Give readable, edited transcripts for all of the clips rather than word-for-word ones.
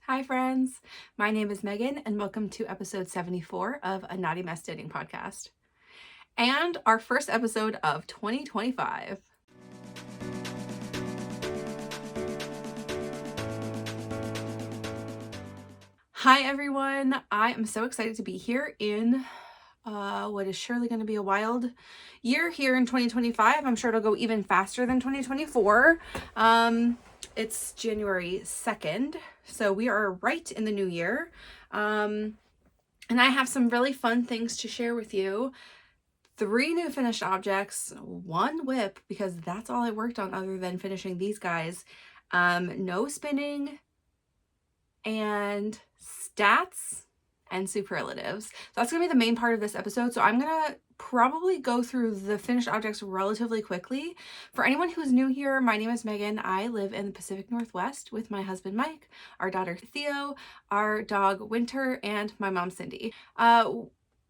Hi friends, my name is Megan and welcome to episode 74 of A Naughty Mess Dating Podcast. And our first episode of 2025. Hi everyone, I am so excited to be here in what is surely going to be a wild year here in 2025. I'm sure it'll go even faster than 2024. It's January 2nd, so we are right in the new year. And I have some really fun things to share with you. 3 new finished objects, 1 whip, because that's all I worked on other than finishing these guys. No spinning, and stats and superlatives. So that's gonna be the main part of this episode. So I'm gonna probably go through the finished objects relatively quickly. For anyone who's new here, my name is Megan. I live in the Pacific Northwest with my husband Mike, our daughter Theo, our dog Winter, and my mom Cindy.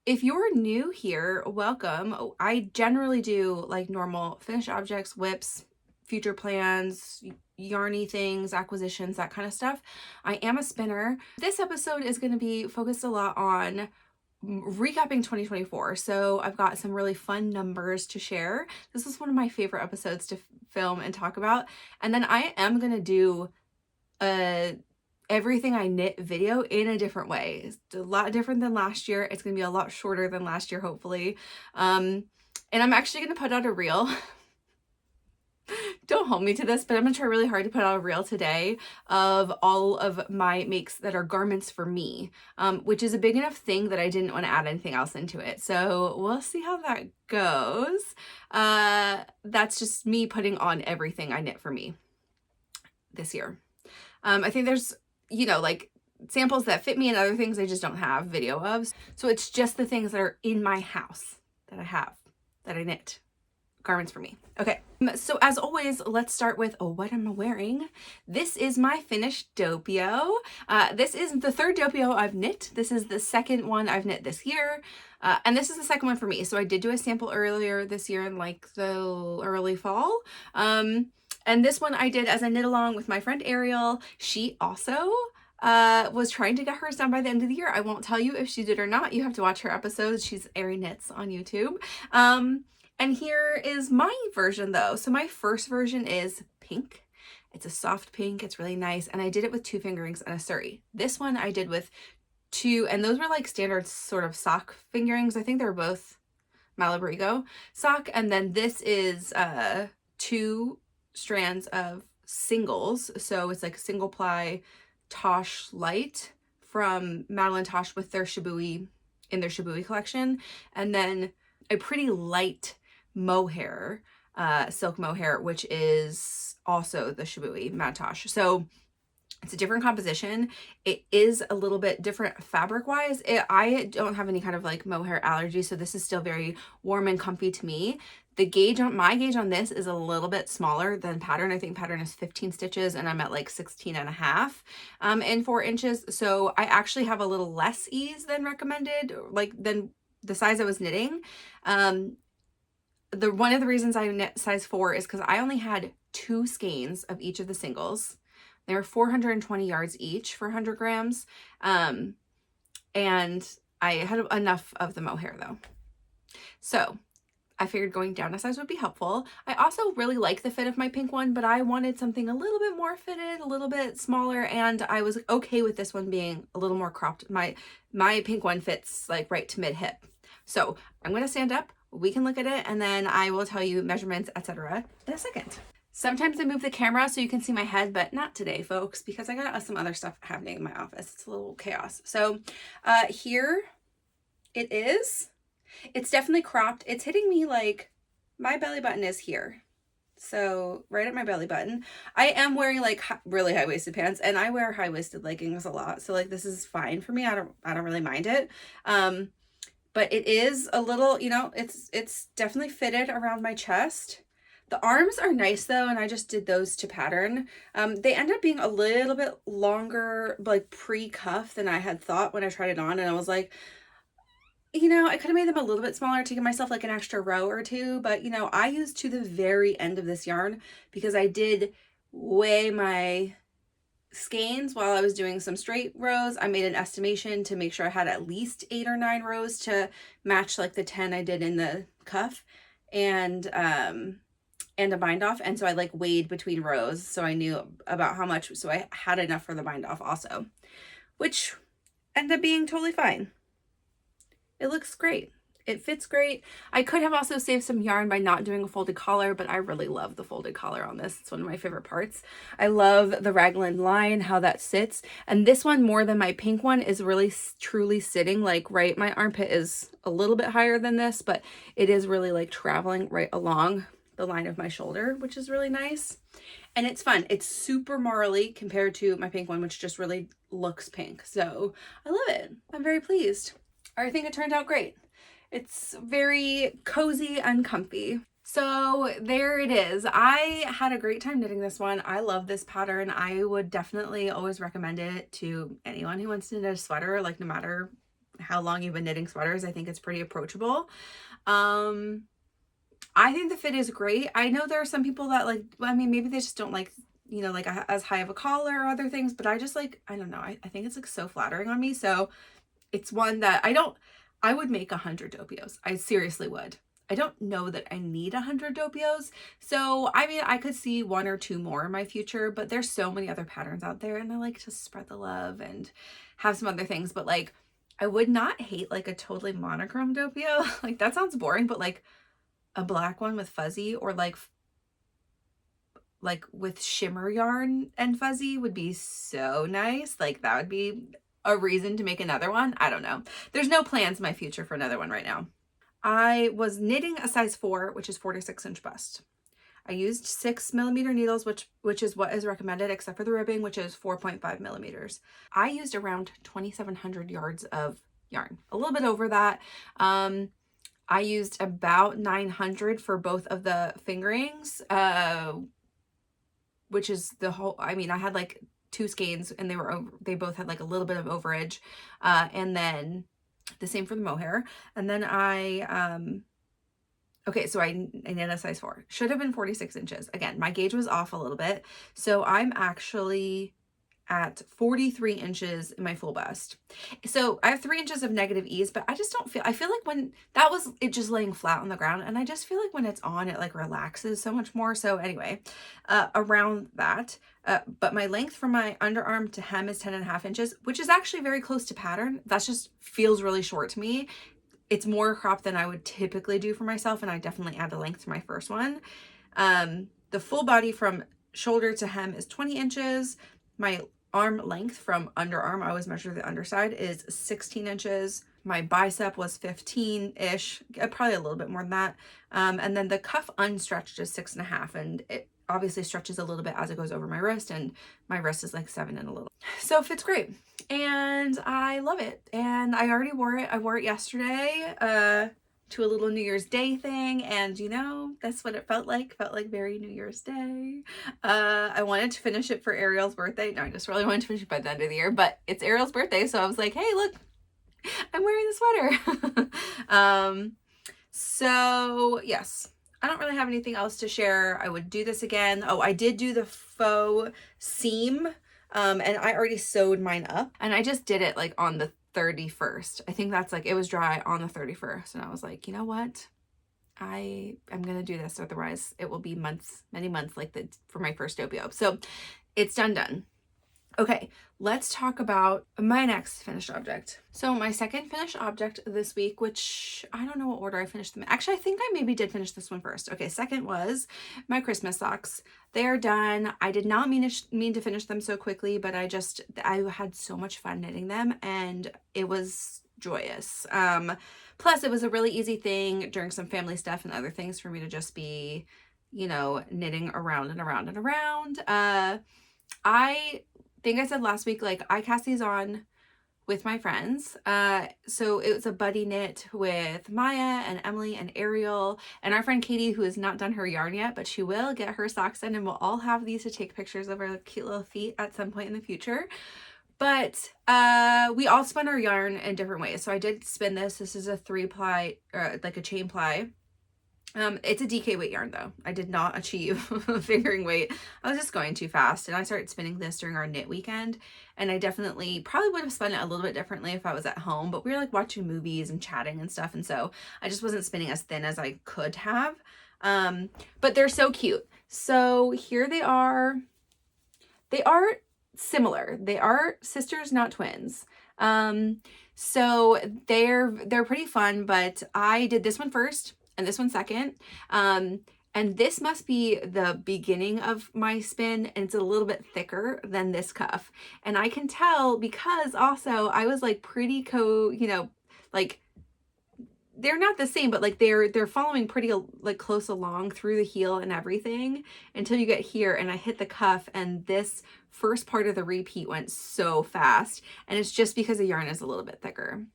If you're new here, welcome. I generally do like normal finished objects, whips, future plans, yarny things, acquisitions, that kind of stuff. I am a spinner. This episode is going to be focused a lot on recapping 2024. So I've got some really fun numbers to share. This is one of my favorite episodes to film and talk about. And then I am going to do a everything I knit video in a different way. It's a lot different than last year. It's going to be a lot shorter than last year, hopefully. And I'm actually going to put out a reel. Don't hold me to this, but I'm gonna try really hard to put out a reel today of all of my makes that are garments for me, which is a big enough thing that I didn't want to add anything else into it. So we'll see how that goes. That's just me putting on everything I knit for me this year. I think there's, like samples that fit me and other things I just don't have video of. So it's just the things that are in my house that I have, that I knit. Garments for me. Okay, so as always, let's start with what am I wearing. This is my finished Doppio. This is the 3rd Doppio I've knit. This is the 2nd one I've knit this year, and this is the 2nd one for me. So I did do a sample earlier this year in like the early fall, and this one I did as I knit along with my friend Ariel. She also was trying to get hers done by the end of the year. I won't tell you if she did or not. You have to watch her episodes. She's Ari Knits on YouTube. And here is my version though. So my first version is pink. It's a soft pink. It's really nice. And I did it with 2 fingerings and a suri. This one I did with 2, and those were like standard sort of sock fingerings. I think they're both Malabrigo sock. And then this is 2 strands of singles. So it's like a single ply Tosh Light from Madeline Tosh with their Shibui, in their Shibui collection. And then a pretty light mohair, silk mohair, which is also the Shibui Mad Tosh. So it's a different composition. It is a little bit different fabric wise. I don't have any kind of like mohair allergy, so this is still very warm and comfy to me. The gauge on my gauge on this is a little bit smaller than pattern. I think pattern is 15 stitches and I'm at like 16 and a half in 4 inches. So I actually have a little less ease than recommended, like than the size I was knitting. One of the reasons I knit size 4 is because I only had 2 skeins of each of the singles. They were 420 yards each for 100 grams. And I had enough of the mohair though. So I figured going down a size would be helpful. I also really like the fit of my pink one, but I wanted something a little bit more fitted, a little bit smaller, and I was okay with this one being a little more cropped. My pink one fits like right to mid hip. So I'm going to stand up, we can look at it, and then I will tell you measurements, etc. in a second. Sometimes I move the camera so you can see my head, but not today, folks, because I got some other stuff happening in my office. It's a little chaos. So here it is. It's definitely cropped. It's hitting me like my belly button is here. So right at my belly button. I am wearing like really high-waisted pants, and I wear high-waisted leggings a lot. So like this is fine for me. I don't really mind it. But it is a little, it's definitely fitted around my chest. The arms are nice though, and I just did those to pattern. They end up being a little bit longer, like pre-cuff than I had thought when I tried it on, and I was like, I could have made them a little bit smaller to give myself like an extra row or 2, but I used to the very end of this yarn because I did weigh my skeins while I was doing some straight rows. I made an estimation to make sure I had at least 8 or 9 rows to match like the 10 I did in the cuff, and a bind off. And so I like weighed between rows, so I knew about how much, so I had enough for the bind off also, which ended up being totally fine. It looks great. It fits great. I could have also saved some yarn by not doing a folded collar, but I really love the folded collar on this. It's one of my favorite parts. I love the raglan line, how that sits. And this one, more than my pink one, is really truly sitting like right. My armpit is a little bit higher than this, but it is really like traveling right along the line of my shoulder, which is really nice. And it's fun. It's super marly compared to my pink one, which just really looks pink. So I love it. I'm very pleased. I think it turned out great. It's very cozy and comfy. So there it is. I had a great time knitting this one. I love this pattern. I would definitely always recommend it to anyone who wants to knit a sweater, like no matter how long you've been knitting sweaters. I think it's pretty approachable. I think the fit is great. I know there are some people that like, I mean, maybe they just don't like, you know, like as high of a collar or other things, but I just like, I don't know. I think it's like so flattering on me. So it's one that I would make 100 Doppios. I seriously would. I don't know that I need 100 Doppios. So, I mean, I could see 1 or 2 more in my future, but there's so many other patterns out there, and I like to spread the love and have some other things. But like, I would not hate like a totally monochrome Doppio. Like that sounds boring, but like a black one with fuzzy, or like with shimmer yarn and fuzzy would be so nice. Like that would be a reason to make another one. I don't know. There's no plans in my future for another one right now. I was knitting a size 4, which is 46-inch bust. I used 6mm needles, which is what is recommended, except for the ribbing, which is 4.5 millimeters. I used around 2,700 yards of yarn, a little bit over that. I used about 900 for both of the fingerings, which is the whole, I mean, I had like 2 skeins and they both had like a little bit of overage, and then the same for the mohair. And then okay, so I knit a size 4. Should have been 46 inches. Again, my gauge was off a little bit, so I'm actually at 43 inches in my full bust. So I have 3 inches of negative ease, but I just don't feel, I feel like when that was it just laying flat on the ground, and I just feel like when it's on, it like relaxes so much more. So anyway, around that, but my length from my underarm to hem is 10.5 inches, which is actually very close to pattern. That just feels really short to me. It's more crop than I would typically do for myself, and I definitely add the length to my first one. The full body from shoulder to hem is 20 inches. My arm length from underarm, I always measure the underside, is 16 inches. My bicep was 15-ish, probably a little bit more than that. And then the cuff unstretched is 6.5, and it obviously stretches a little bit as it goes over my wrist, and my wrist is like 7 and a little. So it fits great, and I love it. And I already wore it. I wore it yesterday to a little New Year's Day thing, and you know, that's what it felt like very New Year's Day. I wanted to finish it for Ariel's birthday. No, I just really wanted to finish it by the end of the year, but it's Ariel's birthday, so I was like, hey, look, I'm wearing the sweater. So yes, I don't really have anything else to share. I would do this again. Oh, I did do the faux seam, and I already sewed mine up, and I just did it like on the 31st. I think that's like, it was dry on the 31st, and I was like, you know what, I'm gonna do this, otherwise it will be months, many months, like for my first Doppio. So it's done. Okay, let's talk about my next finished object. So my second finished object this week, which I don't know what order I finished them. Actually, I think I maybe did finish this one first. Okay, second was my Christmas socks. They are done. I did not mean to finish them so quickly, but I had so much fun knitting them, and it was joyous. Plus it was a really easy thing during some family stuff and other things for me to just be, you know, knitting around and around and around. I think I said last week, like, I cast these on with my friends. So it was a buddy knit with Maya and Emily and Ariel and our friend Katie, who has not done her yarn yet, but she will get her socks in, and we'll all have these to take pictures of our cute little feet at some point in the future. But we all spun our yarn in different ways. So I did spin this. This is a 3-ply, like a chain ply. It's a DK weight yarn though. I did not achieve fingering weight. I was just going too fast, and I started spinning this during our knit weekend, and I definitely probably would have spun it a little bit differently if I was at home, but we were like watching movies and chatting and stuff, and so I just wasn't spinning as thin as I could have. But they're so cute. So here they are. They are similar. They are sisters, not twins. So they're pretty fun, but I did this one first and this one second. And this must be the beginning of my spin, and it's a little bit thicker than this cuff. And I can tell because also I was like pretty like they're not the same, but like they're following pretty like close along through the heel and everything until you get here, and I hit the cuff, and this first part of the repeat went so fast, and it's just because the yarn is a little bit thicker,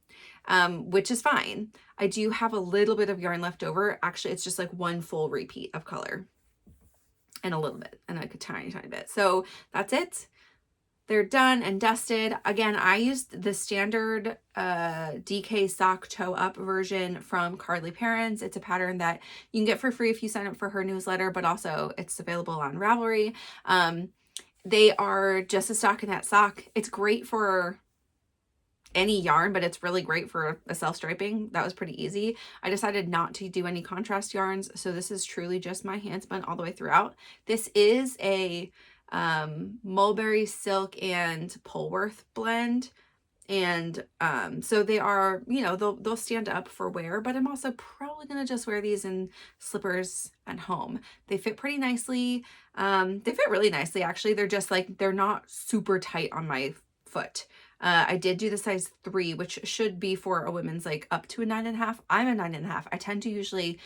which is fine. I do have a little bit of yarn left over. Actually, it's just like one full repeat of color and a little bit and like a tiny bit. So that's it. They're done and dusted. Again, I used the standard DK sock toe up version from Carlie Perrins. It's a pattern that you can get for free if you sign up for her newsletter, but also it's available on Ravelry. They are just a stockinette sock. It's great for any yarn, but it's really great for a self-striping. That was pretty easy. I decided not to do any contrast yarns, so this is truly just my handspun all the way throughout. This is a mulberry silk and Polwarth blend, and so they are, you know, they'll stand up for wear, but I'm also probably gonna just wear these in slippers at home. They fit pretty nicely. They fit really nicely actually. They're just like, they're not super tight on my foot. I did do the size 3, which should be for a women's like up to a 9.5. I'm a 9.5. I tend to usually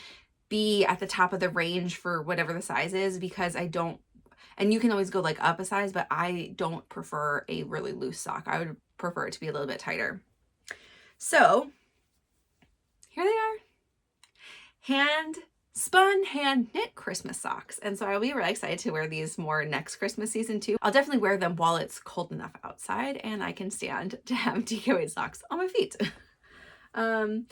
be at the top of the range for whatever the size is, because I don't, and you can always go like up a size, but I don't prefer a really loose sock. I would prefer it to be a little bit tighter. So here they are. Hand spun, hand knit Christmas socks. And so I'll be really excited to wear these more next Christmas season too. I'll definitely wear them while it's cold enough outside and I can stand to have DK weight socks on my feet. Sometimes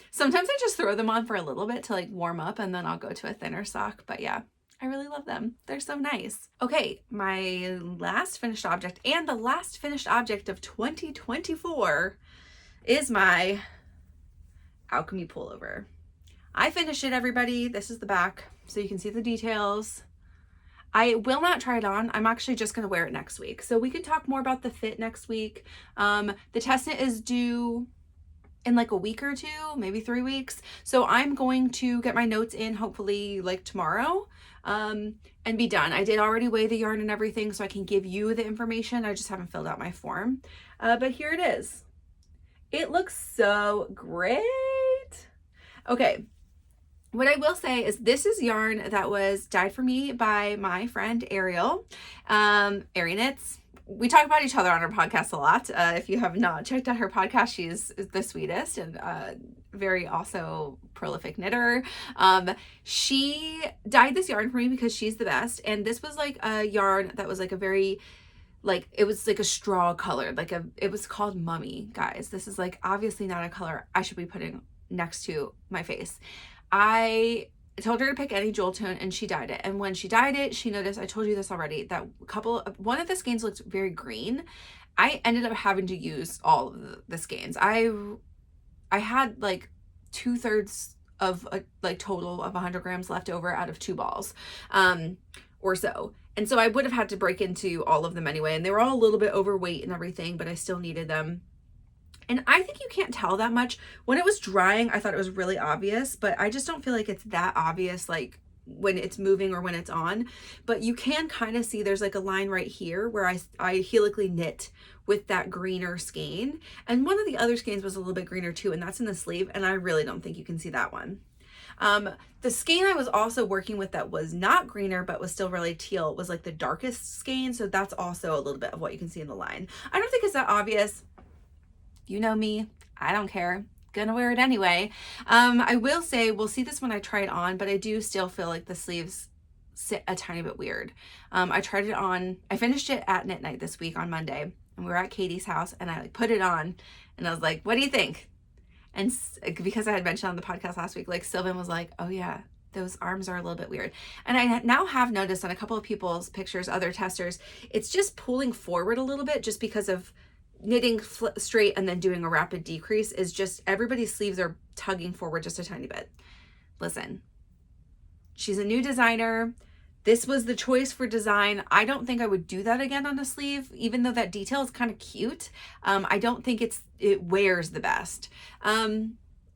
I just throw them on for a little bit to like warm up, and then I'll go to a thinner sock. But yeah, I really love them. They're so nice. Okay, my last finished object, and the last finished object of 2024, is my Alchemy Pullover. I finished it, everybody. This is the back, so you can see the details. I will not try it on. I'm actually just gonna wear it next week. So we can talk more about the fit next week. The test knit is due in like a week or 2, maybe 3 weeks. So I'm going to get my notes in hopefully like tomorrow and be done. I did already weigh the yarn and everything, so I can give you the information. I just haven't filled out my form. But here it is. It looks so great. Okay. What I will say is this is yarn that was dyed for me by my friend Ariel. Ari Knits. We talk about each other on our podcast a lot. If you have not checked out her podcast, she's the sweetest and very also prolific knitter. She dyed this yarn for me because she's the best. And this was like a yarn that was like a very, like, it was like a straw color, it was called Mummy, guys. This is like obviously not a color I should be putting next to my face. I told her to pick any jewel tone and she dyed it. And when she dyed it, she noticed, I told you this already, that one of the skeins looked very green. I ended up having to use all of the skeins. I had like 2/3 of a like total of 100 grams left over out of 2 balls or so. And so I would have had to break into all of them anyway. And they were all a little bit overweight and everything, but I still needed them. And I think you can't tell that much. When it was drying, I thought it was really obvious, but I just don't feel like it's that obvious, like when it's moving or when it's on. But you can kind of see there's like a line right here where I helically knit with that greener skein. And one of the other skeins was a little bit greener too, and that's in the sleeve. And I really don't think you can see that one. The skein I was also working with that was not greener, but was still really teal, was like the darkest skein. So that's also a little bit of what you can see in the line. I don't think it's that obvious. You know me, I don't care. Gonna wear it anyway. I will say, we'll see this when I try it on, but I do still feel like the sleeves sit a tiny bit weird. I tried it on, I finished it at knit night this week on Monday, and we were at Katie's house, and I like put it on, and I was like, what do you think? And because I had mentioned on the podcast last week, like Sylvan was like, oh yeah, those arms are a little bit weird. And I now have noticed on a couple of people's pictures, other testers, it's just pulling forward a little bit just because of knitting straight and then doing a rapid decrease is just everybody's sleeves are tugging forward just a tiny bit. Listen, she's a new designer. This was the choice for design. I don't think I would do that again on a sleeve, even though that detail is kind of cute. I don't think it wears the best,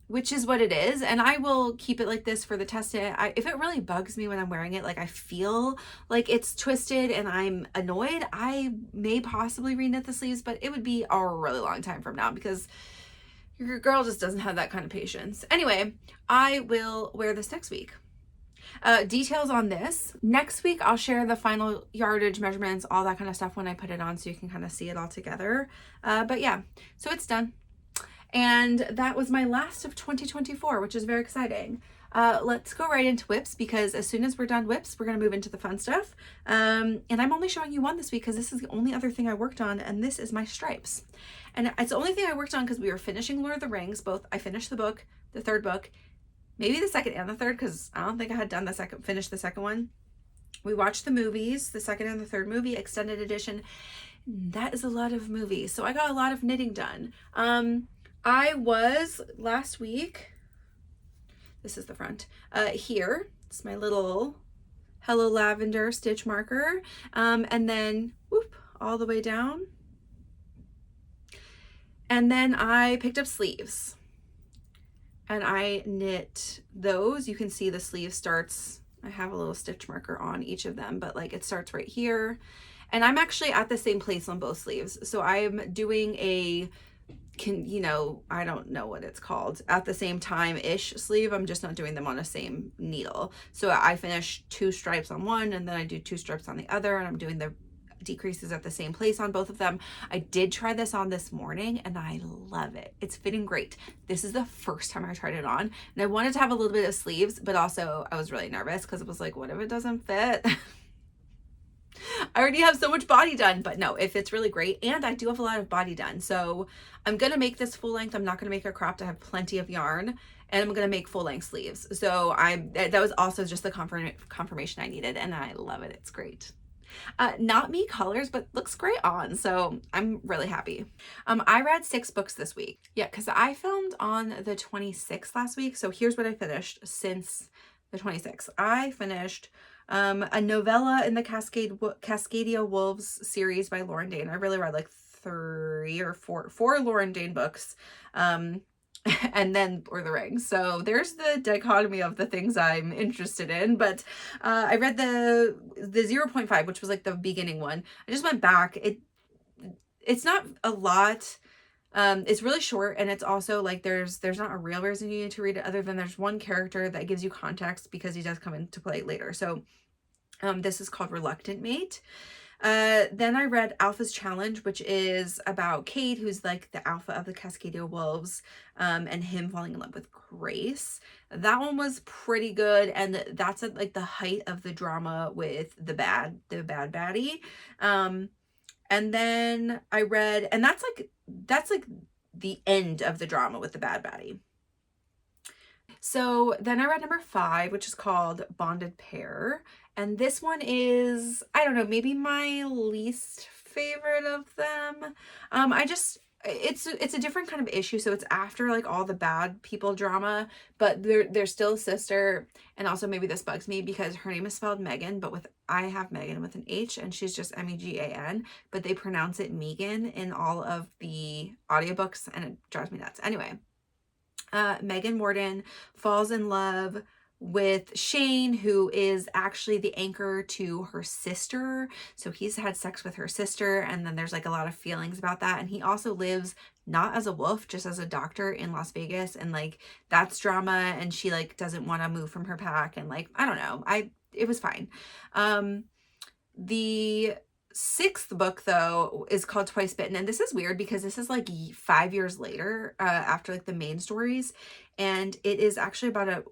which is what it is. And I will keep it like this for the test it. If it really bugs me when I'm wearing it, like I feel like it's twisted and I'm annoyed, I may possibly reknit the sleeves, but it would be a really long time from now because your girl just doesn't have that kind of patience. Anyway, I will wear this next week. Details on this. Next week, I'll share the final yardage measurements, all that kind of stuff when I put it on so you can kind of see it all together. But yeah, so it's done. And that was my last of 2024, which is very exciting. Let's go right into whips because as soon as we're done whips, we're going to move into the fun stuff. And I'm only showing you one this week because this is the only other thing I worked on, and this is my stripes. And it's the only thing I worked on because we were finishing Lord of the Rings. I finished the book, the third book, maybe the second and the third, because I don't think I had done finished the second one. We watched the movies, the second and the third movie, extended edition. That is a lot of movies. So I got a lot of knitting done. I was last week, this is the front, here. It's my little Hello Lavender stitch marker. And then whoop, all the way down. And then I picked up sleeves. And I knit those. You can see the sleeve starts, I have a little stitch marker on each of them, but like it starts right here. And I'm actually at the same place on both sleeves. So I'm doing I don't know what it's called, at the same time-ish sleeve. I'm just not doing them on the same needle. So I finish 2 stripes on one and then I do 2 stripes on the other, and I'm doing the decreases at the same place on both of them. I did try this on this morning and I love it. It's fitting great. This is the first time I tried it on, and I wanted to have a little bit of sleeves, but also I was really nervous because it was like, what if it doesn't fit? I already have so much body done, but no, it fits really great. And I do have a lot of body done. So I'm going to make this full length. I'm not going to make it cropped. I have plenty of yarn, and I'm going to make full length sleeves. So that was also just the confirmation I needed, and I love it. It's great. Not me colors, but looks great on. So I'm really happy. I read 6 books this week. Yeah, because I filmed on the 26th last week. So here's what I finished since the 26th. I finished a novella in the Cascadia Wolves series by Lauren Dane. I really read like 3 or 4 Lauren Dane books. And then Lord of the Rings. So there's the dichotomy of the things I'm interested in. But I read the 0.5, which was like the beginning one. I just went back. It's not a lot. It's really short, and it's also like there's not a real reason you need to read it other than there's one character that gives you context because he does come into play later. So this is called Reluctant Mate. Then I read Alpha's Challenge, which is about Cade, who's like the alpha of the Cascadia Wolves, and him falling in love with Grace. That one was pretty good, and that's at like the height of the drama with the bad baddie. And then I read, and that's like the end of the drama with the bad baddie. So then I read number 5, which is called Bonded Pair. And this one is, I don't know, maybe my least favorite of them. It's a different kind of issue. So it's after like all the bad people drama, but they're still a sister. And also maybe this bugs me because her name is spelled Megan, but I have Megan with an H and she's just Megan, but they pronounce it Megan in all of the audiobooks and it drives me nuts. Anyway, Megan Morden falls in love with Shane, who is actually the anchor to her sister. So he's had sex with her sister, and then there's like a lot of feelings about that. And he also lives not as a wolf, just as a doctor in Las Vegas, and like that's drama, and she like doesn't want to move from her pack, and like I don't know, it was fine. The 6th book though is called Twice Bitten, and this is weird because this is like 5 years later after like the main stories, and it is actually about a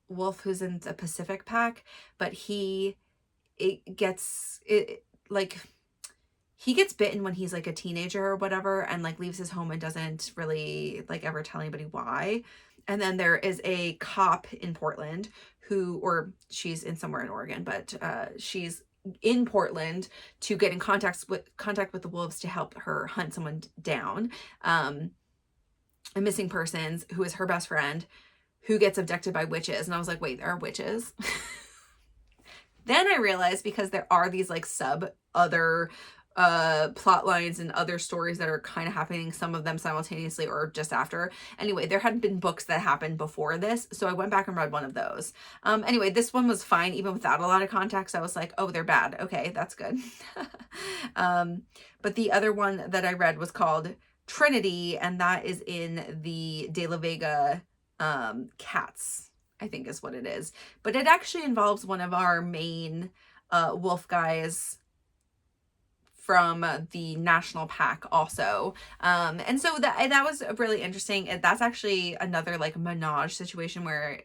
wolf who's in the Pacific pack, but he gets bitten when he's like a teenager or whatever, and like leaves his home and doesn't really like ever tell anybody why. And then there is a cop in Portland who, or she's in somewhere in Oregon, but she's in Portland to get in contact with the wolves to help her hunt someone down. A missing persons who is her best friend who gets abducted by witches. And I was like, wait, there are witches? Then I realized, because there are these like other plot lines and other stories that are kind of happening, some of them simultaneously or just after. Anyway, there hadn't been books that happened before this, so I went back and read one of those. Anyway, this one was fine even without a lot of context. I was like, oh, they're bad. Okay, that's good. But the other one that I read was called Trinity, and that is in the De La Vega Cats, I think is what it is. But it actually involves one of our main wolf guys from the national pack also. And so that was really interesting. That's actually another like menage situation where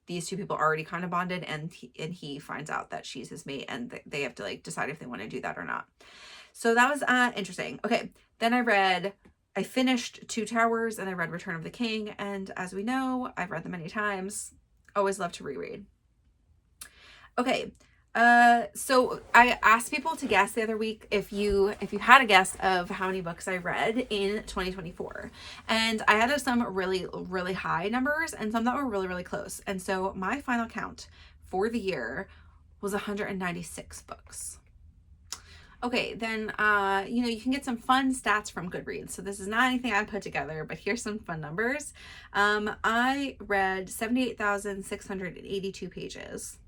these two people already kind of bonded, and he finds out that she's his mate, and they have to like decide if they want to do that or not. So that was interesting. Okay, then I finished Two Towers, and I read Return of the King, and as we know, I've read them many times. Always love to reread. Okay, so I asked people to guess the other week if you had a guess of how many books I read in 2024. And I had some really, really high numbers and some that were really, really close. And so my final count for the year was 196 books. Okay, then, you can get some fun stats from Goodreads. So this is not anything I put together, but here's some fun numbers. I read 78,682 pages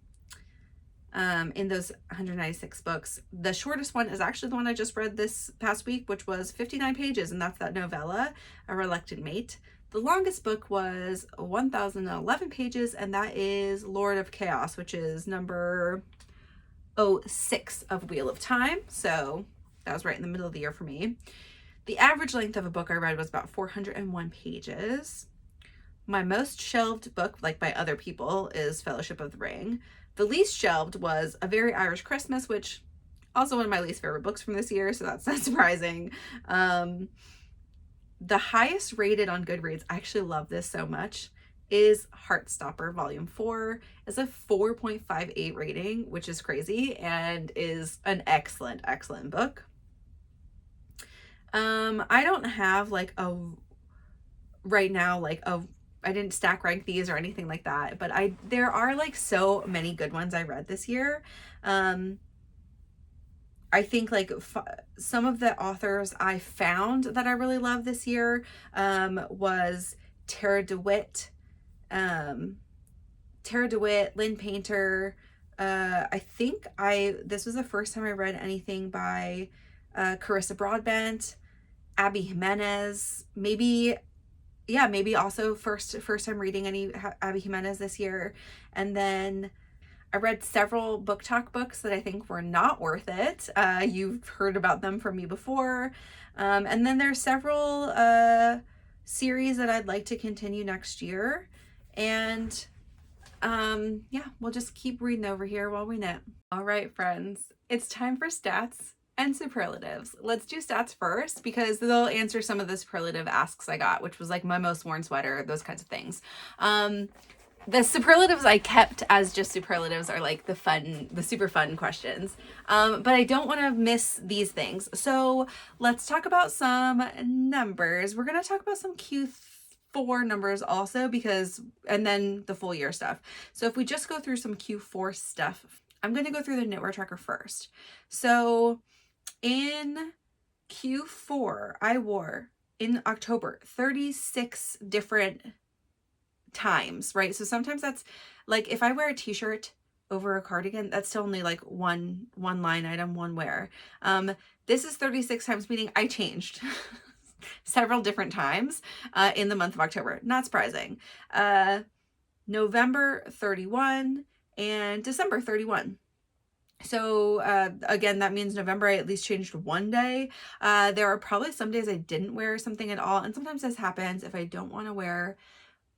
in those 196 books. The shortest one is actually the one I just read this past week, which was 59 pages, and that's that novella, A Reluctant Mate. The longest book was 1,011 pages, and that is Lord of Chaos, which is number 06 of Wheel of Time. So that was right in the middle of the year for me. The average length of a book I read was about 401 pages. My most shelved book, like by other people, is Fellowship of the Ring. The least shelved was A Very Irish Christmas, which also one of my least favorite books from this year, so that's not surprising. The highest rated on Goodreads, I actually love this so much, is Heartstopper Volume 4. It's a 4.58 rating, which is crazy, and is an excellent, excellent book. I don't have like right now, I didn't stack rank these or anything like that, but there are like so many good ones I read this year. I think like some of the authors I found that I really love this year was Tara DeWitt, Lynn Painter. I think this was the first time I read anything by Carissa Broadbent, Abby Jimenez, maybe also first time reading any Abby Jimenez this year. And then I read several book talk books that I think were not worth it. You've heard about them from me before. And then there's several series that I'd like to continue next year. And we'll just keep reading over here while we knit. All right, friends, it's time for stats and superlatives. Let's do stats first because they'll answer some of the superlative asks I got, which was like my most worn sweater, those kinds of things. The superlatives I kept as just superlatives are like the super fun questions. But I don't want to miss these things. So let's talk about some numbers. We're going to talk about some Q4 numbers also and then the full year stuff. So if we just go through some Q4 stuff, I'm going to go through the knitwear tracker first. So in Q4, I wore in October 36 different times, right? So sometimes that's like if I wear a t-shirt over a cardigan, that's still only like one line item, one wear. This is 36 times, meaning I changed several different times in the month of October. Not surprising. November 31 and December 31. So again, that means November I at least changed one day. There are probably some days I didn't wear something at all, and sometimes this happens if I don't want to wear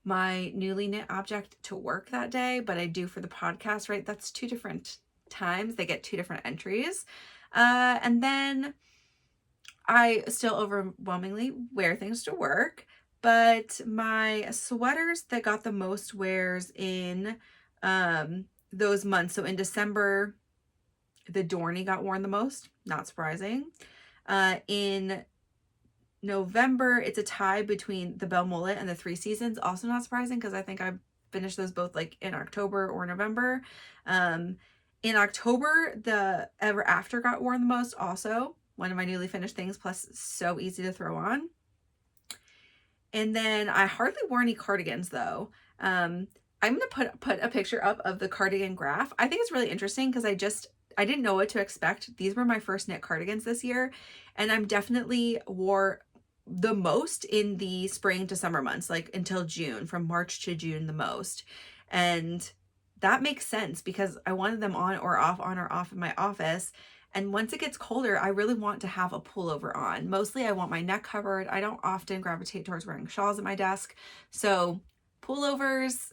my newly knit object to work that day, but I do for the podcast, right? That's two different times. They get two different entries. And then I still overwhelmingly wear things to work. But my sweaters that got the most wears in those months. So in December, the Dorney got worn the most, not surprising. In November, it's a tie between the Belle Mullet and the Three Seasons, also not surprising because I think I finished those both like in October or November. In October, the Ever After got worn the most, also one of my newly finished things, plus so easy to throw on. And then I hardly wore any cardigans though. I'm going to put a picture up of the cardigan graph. I think it's really interesting because I didn't know what to expect. These were my first knit cardigans this year, and I'm definitely wore the most in the spring to summer months, like until June, from March to June the most. And that makes sense because I wanted them on or off in my office. And once it gets colder, I really want to have a pullover on. Mostly I want my neck covered. I don't often gravitate towards wearing shawls at my desk. So pullovers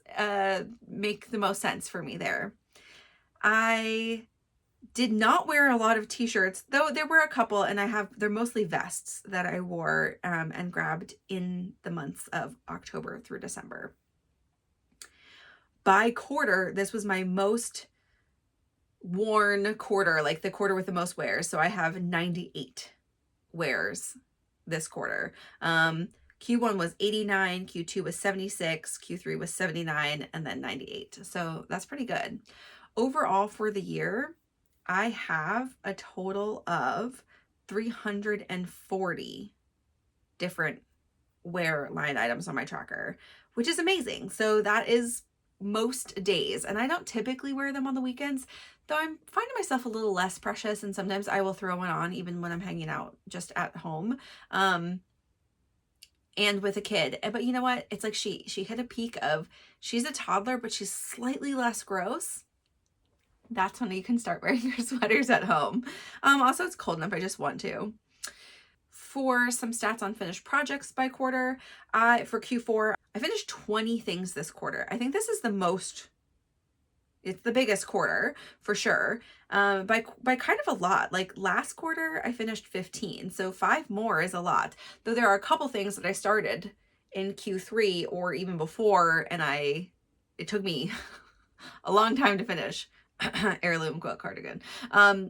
make the most sense for me there. I did not wear a lot of t-shirts, though there were a couple, and they're mostly vests that I wore and grabbed in the months of October through December. By quarter, this was my most worn quarter, like the quarter with the most wears. So I have 98 wears this quarter. Q1 was 89, Q2 was 76, Q3 was 79, and then 98. So that's pretty good. Overall for the year, I have a total of 340 different wear line items on my tracker, which is amazing. So that is most days, and I don't typically wear them on the weekends, though I'm finding myself a little less precious, and sometimes I will throw one on even when I'm hanging out just at home and with a kid. But you know what, it's like she hit a peak of, she's a toddler but she's slightly less gross. That's when you can start wearing your sweaters at home. Also, it's cold enough, I just want to. For some stats on finished projects by quarter, for Q4, I finished 20 things this quarter. I think this is it's the biggest quarter for sure, by kind of a lot. Like last quarter, I finished 15, so 5 more is a lot. Though there are a couple things that I started in Q3 or even before, and it took me a long time to finish. Heirloom quilt cardigan.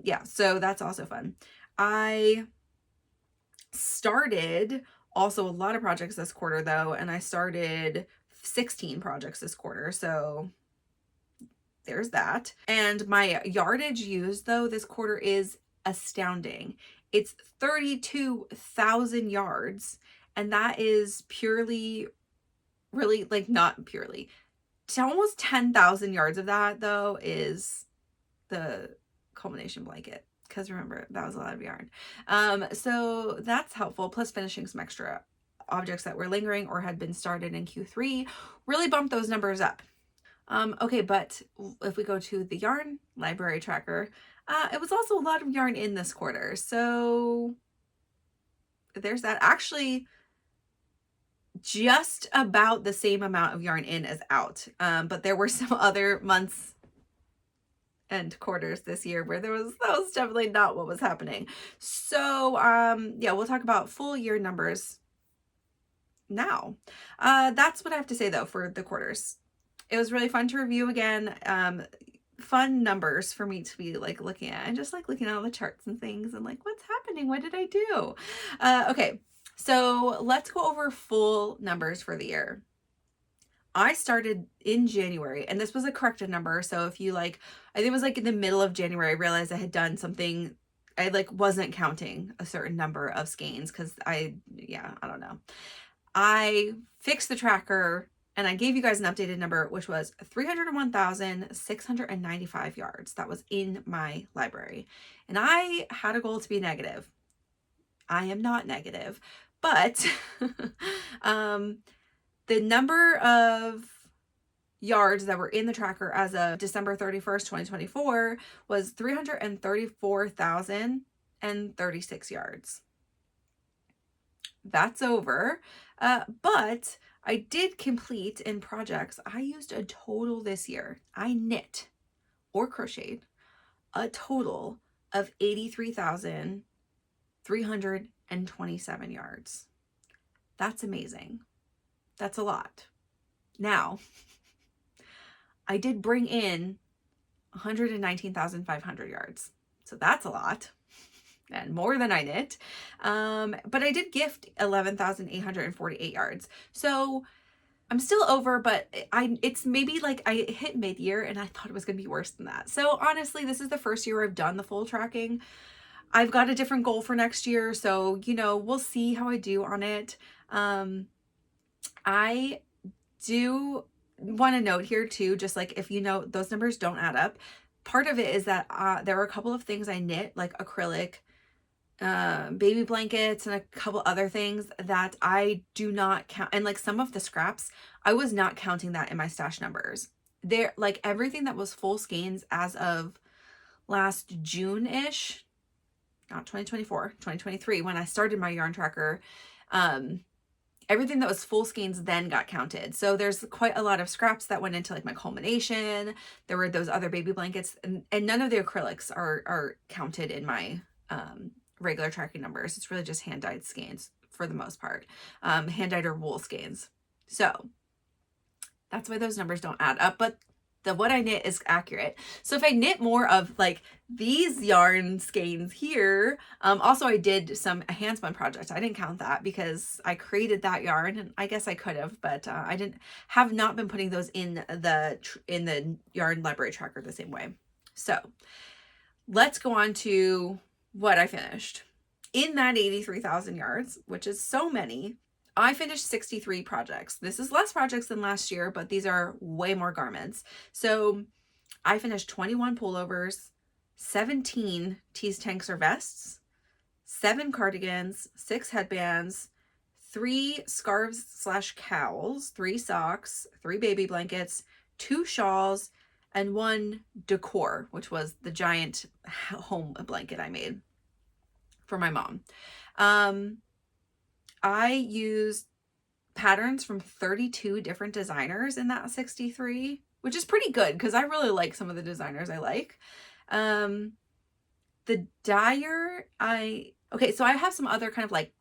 Yeah, so that's also fun. I started also a lot of projects this quarter though, and I started 16 projects this quarter, so there's that. And my yardage used though this quarter is astounding. It's 32,000 yards, and that is purely, really, like, not purely, almost 10,000 yards of that though is the culmination blanket, because remember, that was a lot of yarn. So that's helpful, plus finishing some extra objects that were lingering or had been started in Q3 really bumped those numbers up. Okay, but if we go to the yarn library tracker, it was also a lot of yarn in this quarter, so there's that. Actually, just about the same amount of yarn in as out, but there were some other months and quarters this year where that was definitely not what was happening. So yeah, we'll talk about full year numbers now. That's what I have to say though for the quarters. It was really fun to review again. Fun numbers for me to be like looking at, and just like looking at all the charts and things and like, what's happening? What did I do? Okay, so let's go over full numbers for the year. I started in January, and this was a corrected number. So if you I think it was like in the middle of January, I realized I had done something. I wasn't counting a certain number of skeins because I don't know. I fixed the tracker and I gave you guys an updated number, which was 301,695 yards. That was in my library. And I had a goal to be negative. I am not negative, but the number of yards that were in the tracker as of December 31st, 2024 was 334,036 yards. That's over. But I did complete in projects. I used a total this year. I knit or crocheted a total of 83,327 yards. That's amazing. That's a lot. Now, I did bring in 119,500 yards. So that's a lot and more than I knit. But I did gift 11,848 yards. So I'm still over, but it's maybe like I hit mid-year and I thought it was going to be worse than that. So honestly, this is the first year I've done the full tracking. I've got a different goal for next year. So, you know, we'll see how I do on it. I do want to note here too, just like if you know those numbers don't add up, part of it is that there were a couple of things I knit, like acrylic, baby blankets, and a couple other things that I do not count. And like some of the scraps, I was not counting that in my stash numbers. There, like everything that was full skeins as of last June-ish, not 2024, 2023, when I started my yarn tracker, everything that was full skeins then got counted. So there's quite a lot of scraps that went into like my culmination. There were those other baby blankets, and none of the acrylics are counted in my regular tracking numbers. It's really just hand dyed skeins for the most part, hand dyed or wool skeins. So that's why those numbers don't add up, but what I knit is accurate. So if I knit more of like these yarn skeins here, also I did a handspun project. I didn't count that because I created that yarn, and I guess I could have, but I have not been putting those in the yarn library tracker the same way. So let's go on to what I finished. In that 83,000 yards, which is so many, I finished 63 projects. This is less projects than last year, but these are way more garments. So I finished 21 pullovers, 17 tees, tanks, or vests, 7 cardigans, 6 headbands, 3 scarves / cowls, 3 socks, 3 baby blankets, 2 shawls, and 1 decor, which was the giant home blanket I made for my mom. I used patterns from 32 different designers in that 63, which is pretty good because I really like some of the designers I like. The dyer, okay, so I have some other kind of like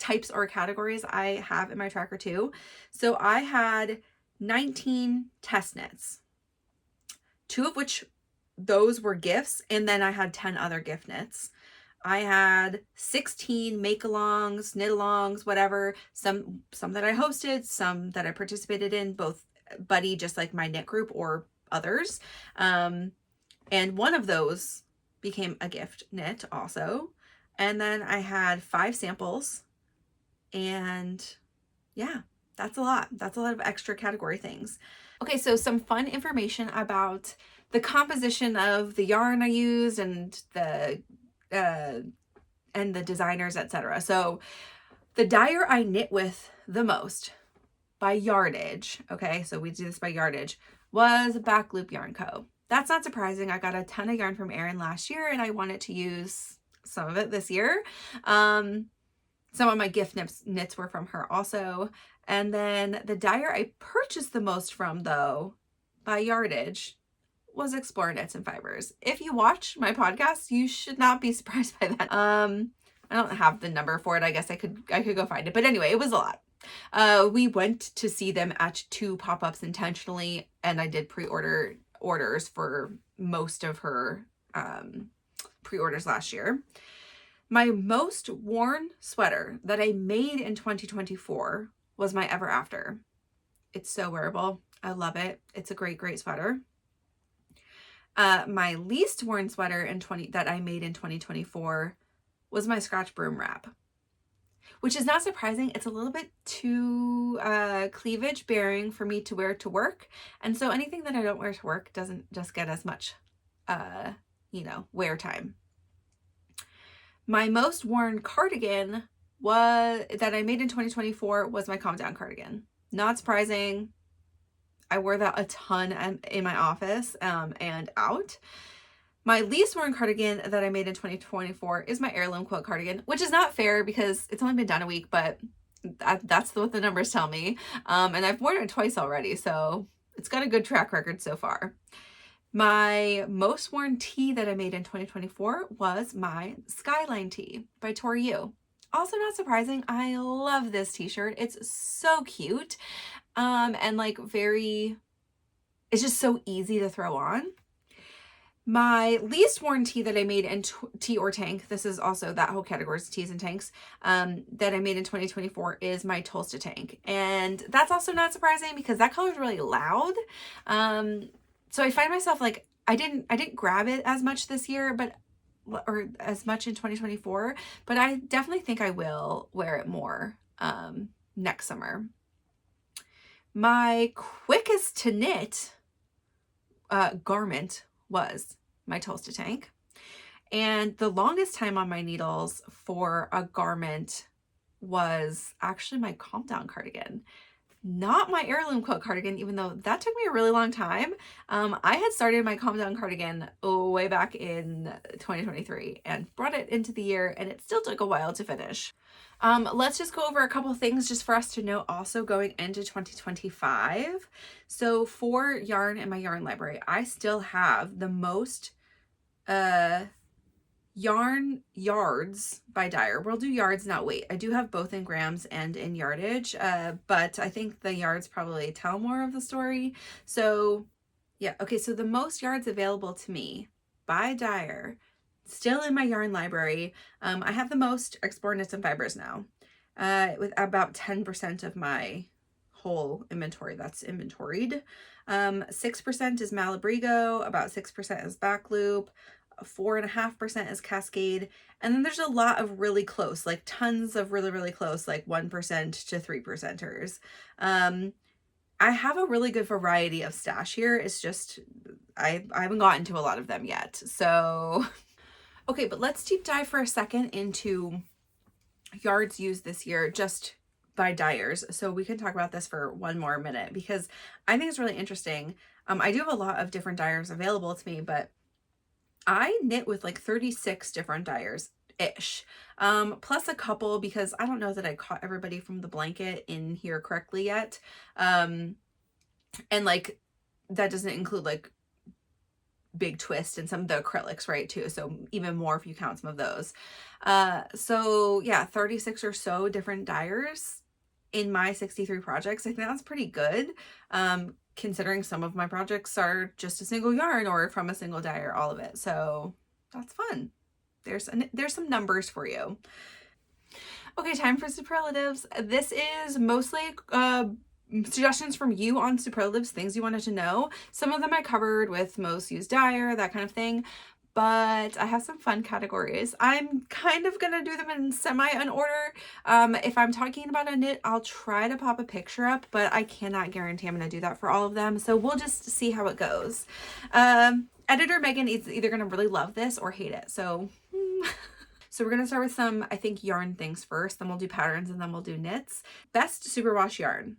types or categories I have in my tracker too. So I had 19 test knits, 2 of which those were gifts, and then I had 10 other gift knits. I had 16 make-alongs, knit-alongs, whatever, some that I hosted, some that I participated in, both buddy, just like my knit group, or others. And one of those became a gift knit also. And then I had 5 samples, and yeah, that's a lot. That's a lot of extra category things. Okay, so some fun information about the composition of the yarn I used and the designers, etc. So the dyer I knit with the most by yardage, okay, so we do this by yardage, was Back Loop Yarn Co. That's not surprising. I got a ton of yarn from Erin last year, and I wanted to use some of it this year. Some of my gift knits were from her also. And then the dyer I purchased the most from, though, by yardage, was Explore Knits and Fibers. If you watch my podcast, you should not be surprised by that. I don't have the number for it. I guess I could go find it. But anyway, it was a lot. We went to see them at 2 pop-ups intentionally, and I did orders for most of her pre-orders last year. My most worn sweater that I made in 2024 was my Ever After. It's so wearable. I love it. It's a great, great sweater. My least worn sweater that I made in 2024 was my Scratch Broom Wrap, which is not surprising. It's a little bit too cleavage bearing for me to wear to work. And so anything that I don't wear to work doesn't just get as much, wear time. My most worn cardigan that I made in 2024 was my Calm Down cardigan. Not surprising. I wore that a ton in my office and out. My least worn cardigan that I made in 2024 is my Heirloom Quilt cardigan, which is not fair because it's only been done a week, but that's what the numbers tell me. And I've worn it twice already, so it's got a good track record so far. My most worn tee that I made in 2024 was my Skyline tee by Tori Yu. Also not surprising, I love this t-shirt. It's so cute. And like it's just so easy to throw on. My least worn tee that I made in tee or tank, this is also that whole category is tees and tanks, that I made in 2024 is my Tulsa tank. And that's also not surprising because that color is really loud. So I find myself like, I didn't grab it as much this year, or as much in 2024, but I definitely think I will wear it more next summer. My quickest to knit garment was my Tulsa tank. And the longest time on my needles for a garment was actually my Calm Down cardigan. Not my heirloom quilt cardigan, even though that took me a really long time. I had started my Calm Down cardigan way back in 2023 and brought it into the year, and it still took a while to finish. Let's just go over a couple things just for us to know also going into 2025. So for yarn in my yarn library, I still have the most yarn yards by Dyer. We'll do yards, not weight. I do have both in grams and in yardage, but I think the yards probably tell more of the story. So yeah, okay, so the most yards available to me by Dyer, still in my yarn library. I have the most Explore Knits and Fibers now, with about 10% of my whole inventory that's inventoried. 6% is Malabrigo, about 6% is Backloop, 4.5% is Cascade, and then there's a lot of really close, like tons of really, really close, like 1% to 3%ers. I have a really good variety of stash here. It's just, I haven't gotten to a lot of them yet. So, okay, but let's deep dive for a second into yards used this year just by dyers. So we can talk about this for one more minute because I think it's really interesting. I do have a lot of different dyers available to me, but I knit with like 36 different dyers-ish, plus a couple because I don't know that I caught everybody from the blanket in here correctly yet. And like that doesn't include like Big Twist and some of the acrylics, right, too. So even more if you count some of those. So yeah, 36 or so different dyers in my 63 projects. I think that's pretty good. Considering some of my projects are just a single yarn or from a single dyer, all of it. So that's fun. There's some numbers for you. Okay, time for superlatives. This is mostly suggestions from you on superlatives, things you wanted to know. Some of them I covered with most used dyer, that kind of thing. But I have some fun categories. I'm kind of gonna do them in semi-order. If I'm talking about a knit, I'll try to pop a picture up, but I cannot guarantee I'm gonna do that for all of them. So we'll just see how it goes. Editor Megan is either gonna really love this or hate it. So, so we're gonna start with some, I think, yarn things first, then we'll do patterns, and then we'll do knits. Best superwash yarn.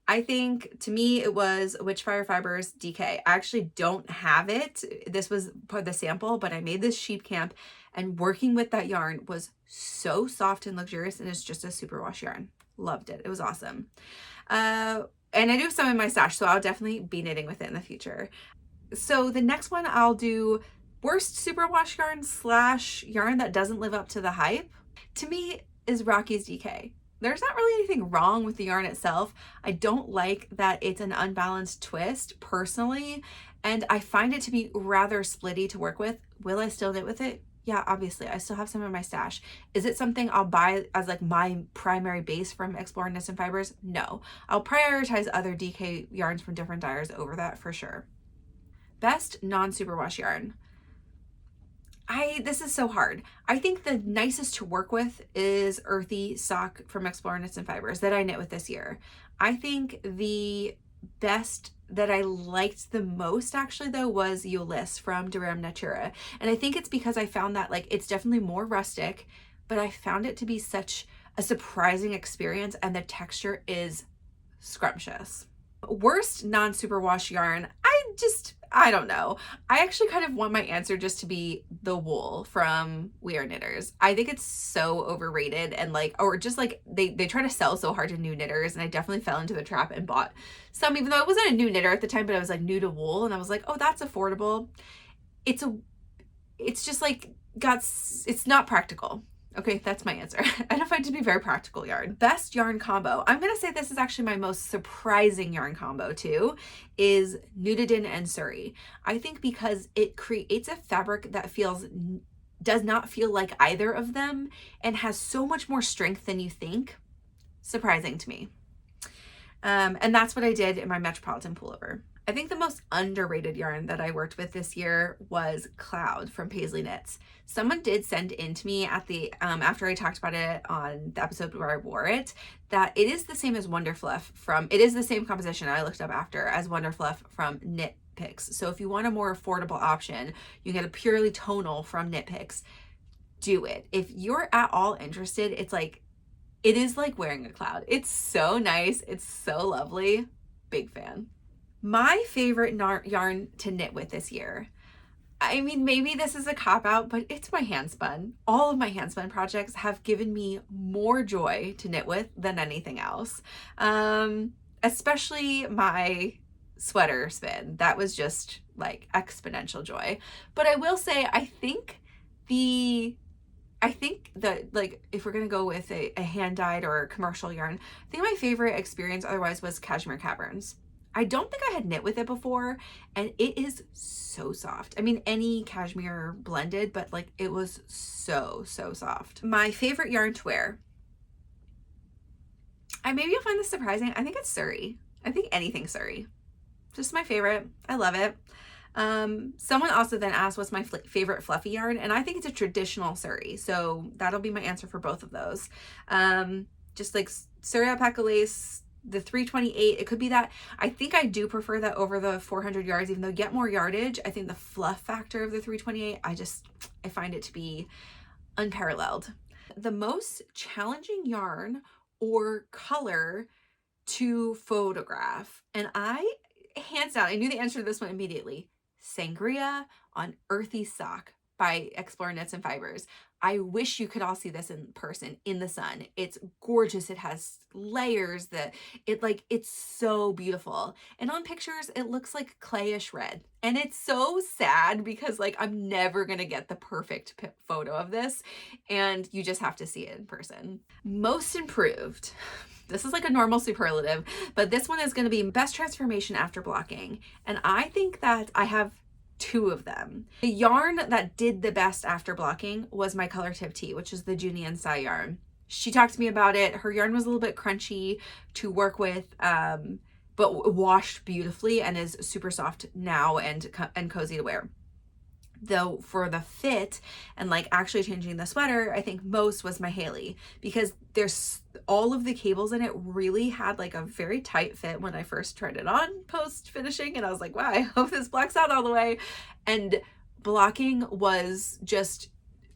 I think to me it was Witchfire Fibers DK. I actually don't have it. This was part of the sample, but I made this sheep camp and working with that yarn was so soft and luxurious, and it's just a superwash yarn. Loved it. It was awesome. And I do have some in my stash, so I'll definitely be knitting with it in the future. So the next one I'll do worst superwash yarn / yarn that doesn't live up to the hype. To me is Rocky's DK. There's not really anything wrong with the yarn itself. I don't like that it's an unbalanced twist personally, and I find it to be rather splitty to work with. Will I still knit with it? Yeah, obviously. I still have some in my stash. Is it something I'll buy as like my primary base from Explore Knits and Fibers? No. I'll prioritize other DK yarns from different dyers over that for sure. Best non-superwash yarn. This is so hard. I think the nicest to work with is Earthy Sock from Explore Knits and Fibers that I knit with this year. I think the best that I liked the most actually though was Euless from Durham Natura. And I think it's because I found that like it's definitely more rustic, but I found it to be such a surprising experience and the texture is scrumptious. Worst non-superwash yarn. I don't know. I actually kind of want my answer just to be the wool from We Are Knitters. I think it's so overrated and like, or just like they try to sell so hard to new knitters, and I definitely fell into the trap and bought some, even though I wasn't a new knitter at the time, but I was like new to wool and I was like, oh, that's affordable. It's just like it's not practical. Okay, that's my answer. I find it to be very practical yarn. Best yarn combo. I'm gonna say this is actually my most surprising yarn combo too, is Nudidin and Surrey. I think because it creates a fabric that does not feel like either of them and has so much more strength than you think. Surprising to me. And that's what I did in my Metropolitan pullover. I think the most underrated yarn that I worked with this year was Cloud from Paisley Knits. Someone did send in to me at the after I talked about it on the episode where I wore it, that it is the same as Wonderfluff it is the same composition I looked up after as Wonderfluff from Knit Picks. So if you want a more affordable option, you get a purely tonal from Knit Picks, do it. If you're at all interested, it is like wearing a cloud. It's so nice. It's so lovely. Big fan. My favorite yarn to knit with this year. I mean, maybe this is a cop-out, but it's my Handspun. All of my Handspun projects have given me more joy to knit with than anything else. Especially my sweater spin. That was just like exponential joy. But I will say, I think that, like, if we're going to go with a hand-dyed or commercial yarn, I think my favorite experience otherwise was Cashmere Caverns. I don't think I had knit with it before, and it is so soft. I mean, any cashmere blended, but like it was so soft. My favorite yarn to wear. Maybe you'll find this surprising. I think it's Surrey. I think anything Surrey. Just my favorite. I love it. Someone also then asked what's my favorite fluffy yarn, and I think it's a traditional Surrey, so that'll be my answer for both of those. Just like Surrey alpaca lace, the 328, it could be that. I think I do prefer that over the 400 yards, even though you get more yardage. I think the fluff factor of the 328, I find it to be unparalleled. The most challenging yarn or color to photograph, and hands down, I knew the answer to this one immediately. Sangria on Earthy Sock by Explore Knits and Fibers. I wish you could all see this in person in the sun. It's gorgeous. It has layers it's so beautiful. And on pictures, it looks like clayish red. And it's so sad because like I'm never going to get the perfect photo of this, and you just have to see it in person. Most improved. This is like a normal superlative, but this one is going to be best transformation after blocking. And I think that I have two of them. The yarn that did the best after blocking was my Color Tip Tea, which is the Junie and Sai yarn. She talked to me about it. Her yarn was a little bit crunchy to work with, but washed beautifully and is super soft now and cozy to wear. Though for the fit and like actually changing the sweater, I think most was my Haley, because there's all of the cables in it really had like a very tight fit when I first tried it on post finishing, and I was like, wow, I hope this blocks out all the way. And blocking was just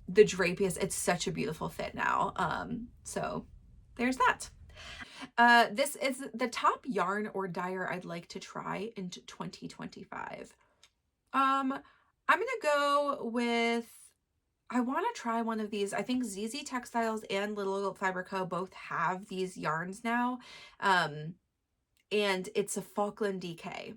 the drapiest. It's such a beautiful fit now. So there's that. This is the top yarn or dyer I'd like to try in 2025. I'm going to go with, I want to try one of these. I think ZZ Textiles and Little Fiber Co. both have these yarns now. And it's a Falkland DK.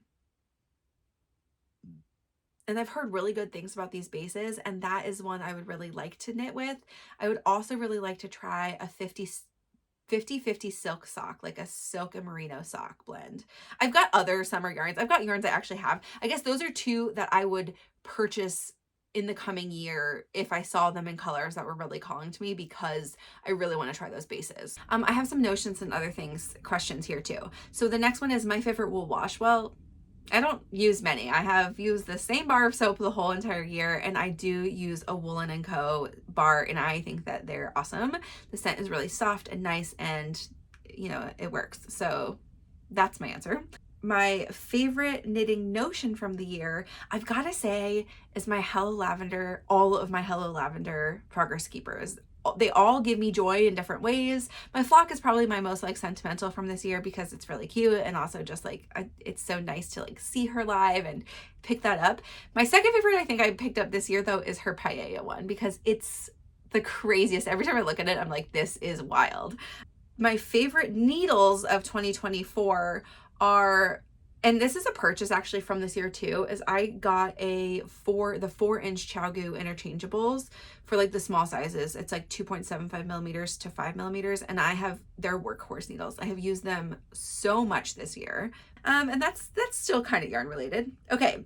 And I've heard really good things about these bases, and that is one I would really like to knit with. I would also really like to try a 50-50 silk sock, like a silk and merino sock blend. I've got other summer yarns. I've got yarns I actually have. I guess those are two that I would purchase in the coming year if I saw them in colors that were really calling to me, because I really want to try those bases. I have some notions and other questions here too. So the next one is my favorite wool wash. Well, I don't use many. I have used the same bar of soap the whole entire year, and I do use a Woolen & Co. bar, and I think that they're awesome. The scent is really soft and nice, and you know, it works. So that's my answer. My favorite knitting notion from the year, I've got to say, is my Hello Lavender, all of my Hello Lavender Progress Keepers. They all give me joy in different ways. My flock is probably my most like sentimental from this year because it's really cute, and also just like it's so nice to like see her live and pick that up. My second favorite I think I picked up this year though is her Paella one, because it's the craziest. Every time I look at it, I'm like, this is wild. My favorite needles of 2024 are and this is a purchase actually from this year too, is I got the 4-inch ChiaoGoo interchangeables for like the small sizes. It's like 2.75 millimeters to 5 millimeters. And I have their workhorse needles. I have used them so much this year. And that's still kind of yarn related. Okay.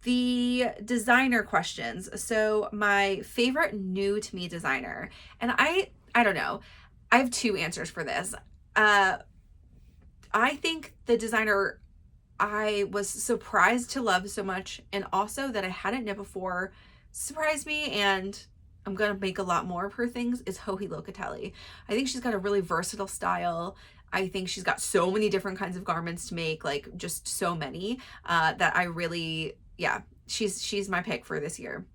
The designer questions. So my favorite new to me designer, and I don't know. I have two answers for this. I think the designer I was surprised to love so much, and also that I hadn't knit before, surprised me, and I'm gonna make a lot more of her things, is Joji Locatelli. I think she's got a really versatile style. I think she's got so many different kinds of garments to make, like just so many, that I really, yeah, she's my pick for this year.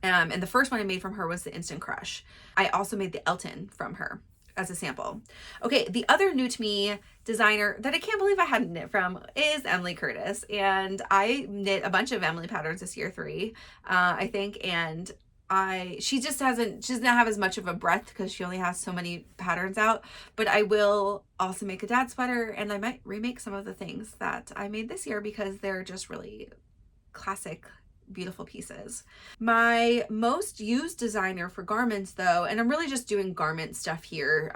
And the first one I made from her was the Instant Crush. I also made the Elton from her as a sample. Okay, the other new to me designer that I can't believe I hadn't knit from is Emily Curtis. And I knit a bunch of Emily patterns this year, 3, I think. And she doesn't have as much of a breadth because she only has so many patterns out, but I will also make a dad sweater, and I might remake some of the things that I made this year because they're just really classic, beautiful pieces. My most used designer for garments though, and I'm really just doing garment stuff here.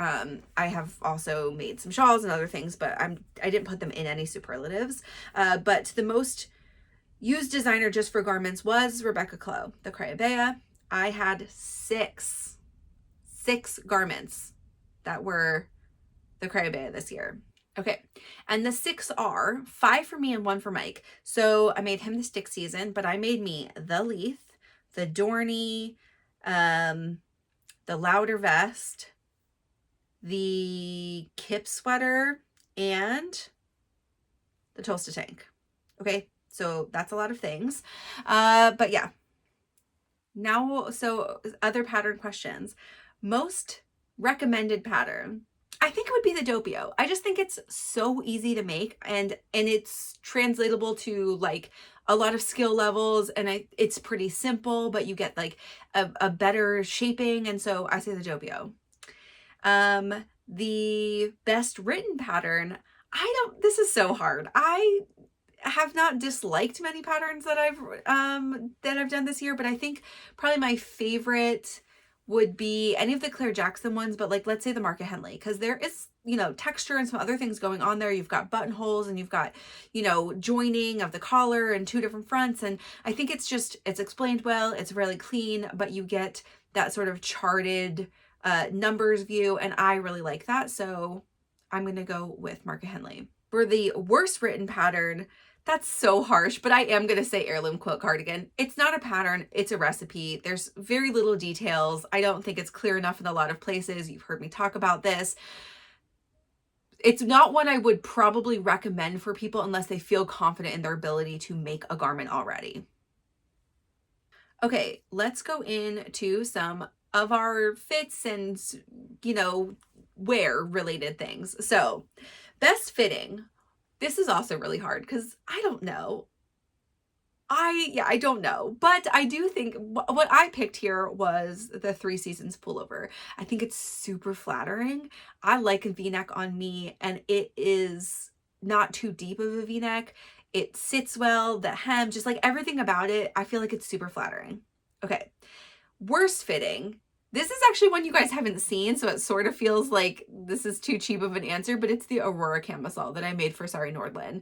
I have also made some shawls and other things, but I didn't put them in any superlatives. But the most used designer just for garments was Rebecca Clow, the Crayabea. I had six garments that were the Crayabea this year. Okay, and the 6 are 5 for me and 1 for Mike. So I made him the stick season, but I made me the Leith, the Dorney, the Louder vest, the Kip sweater, and the Toasted tank. Okay, so that's a lot of things. But yeah. Now, so other pattern questions. Most recommended pattern. I think it would be the Doppio. I just think it's so easy to make, and it's translatable to like a lot of skill levels, and it's pretty simple, but you get like a better shaping, and so I say the Doppio. The best written pattern, this is so hard. I have not disliked many patterns that I've done this year, but I think probably my favorite would be any of the Claire Jackson ones, but like, let's say the Market Henley, because there is, texture and some other things going on there. You've got buttonholes and you've got, joining of the collar and 2 different fronts. And I think it's explained well, it's really clean, but you get that sort of charted numbers view. And I really like that. So I'm going to go with Market Henley. For the worst written pattern, that's so harsh, but I am going to say Heirloom Quilt Cardigan. It's not a pattern, it's a recipe. There's very little details. I don't think it's clear enough in a lot of places. You've heard me talk about this. It's not one I would probably recommend for people unless they feel confident in their ability to make a garment already. Okay, let's go into some of our fits and, wear related things. So, best fitting. This is also really hard because I don't know. I don't know, but I do think what I picked here was the 3 Seasons pullover. I think it's super flattering. I like a V-neck on me, and it is not too deep of a V-neck. It sits well, the hem, just like everything about it. I feel like it's super flattering. Okay, worst fitting. This is actually one you guys haven't seen, so it sort of feels like this is too cheap of an answer, but it's the Aurora camisole that I made for Sari Nordland.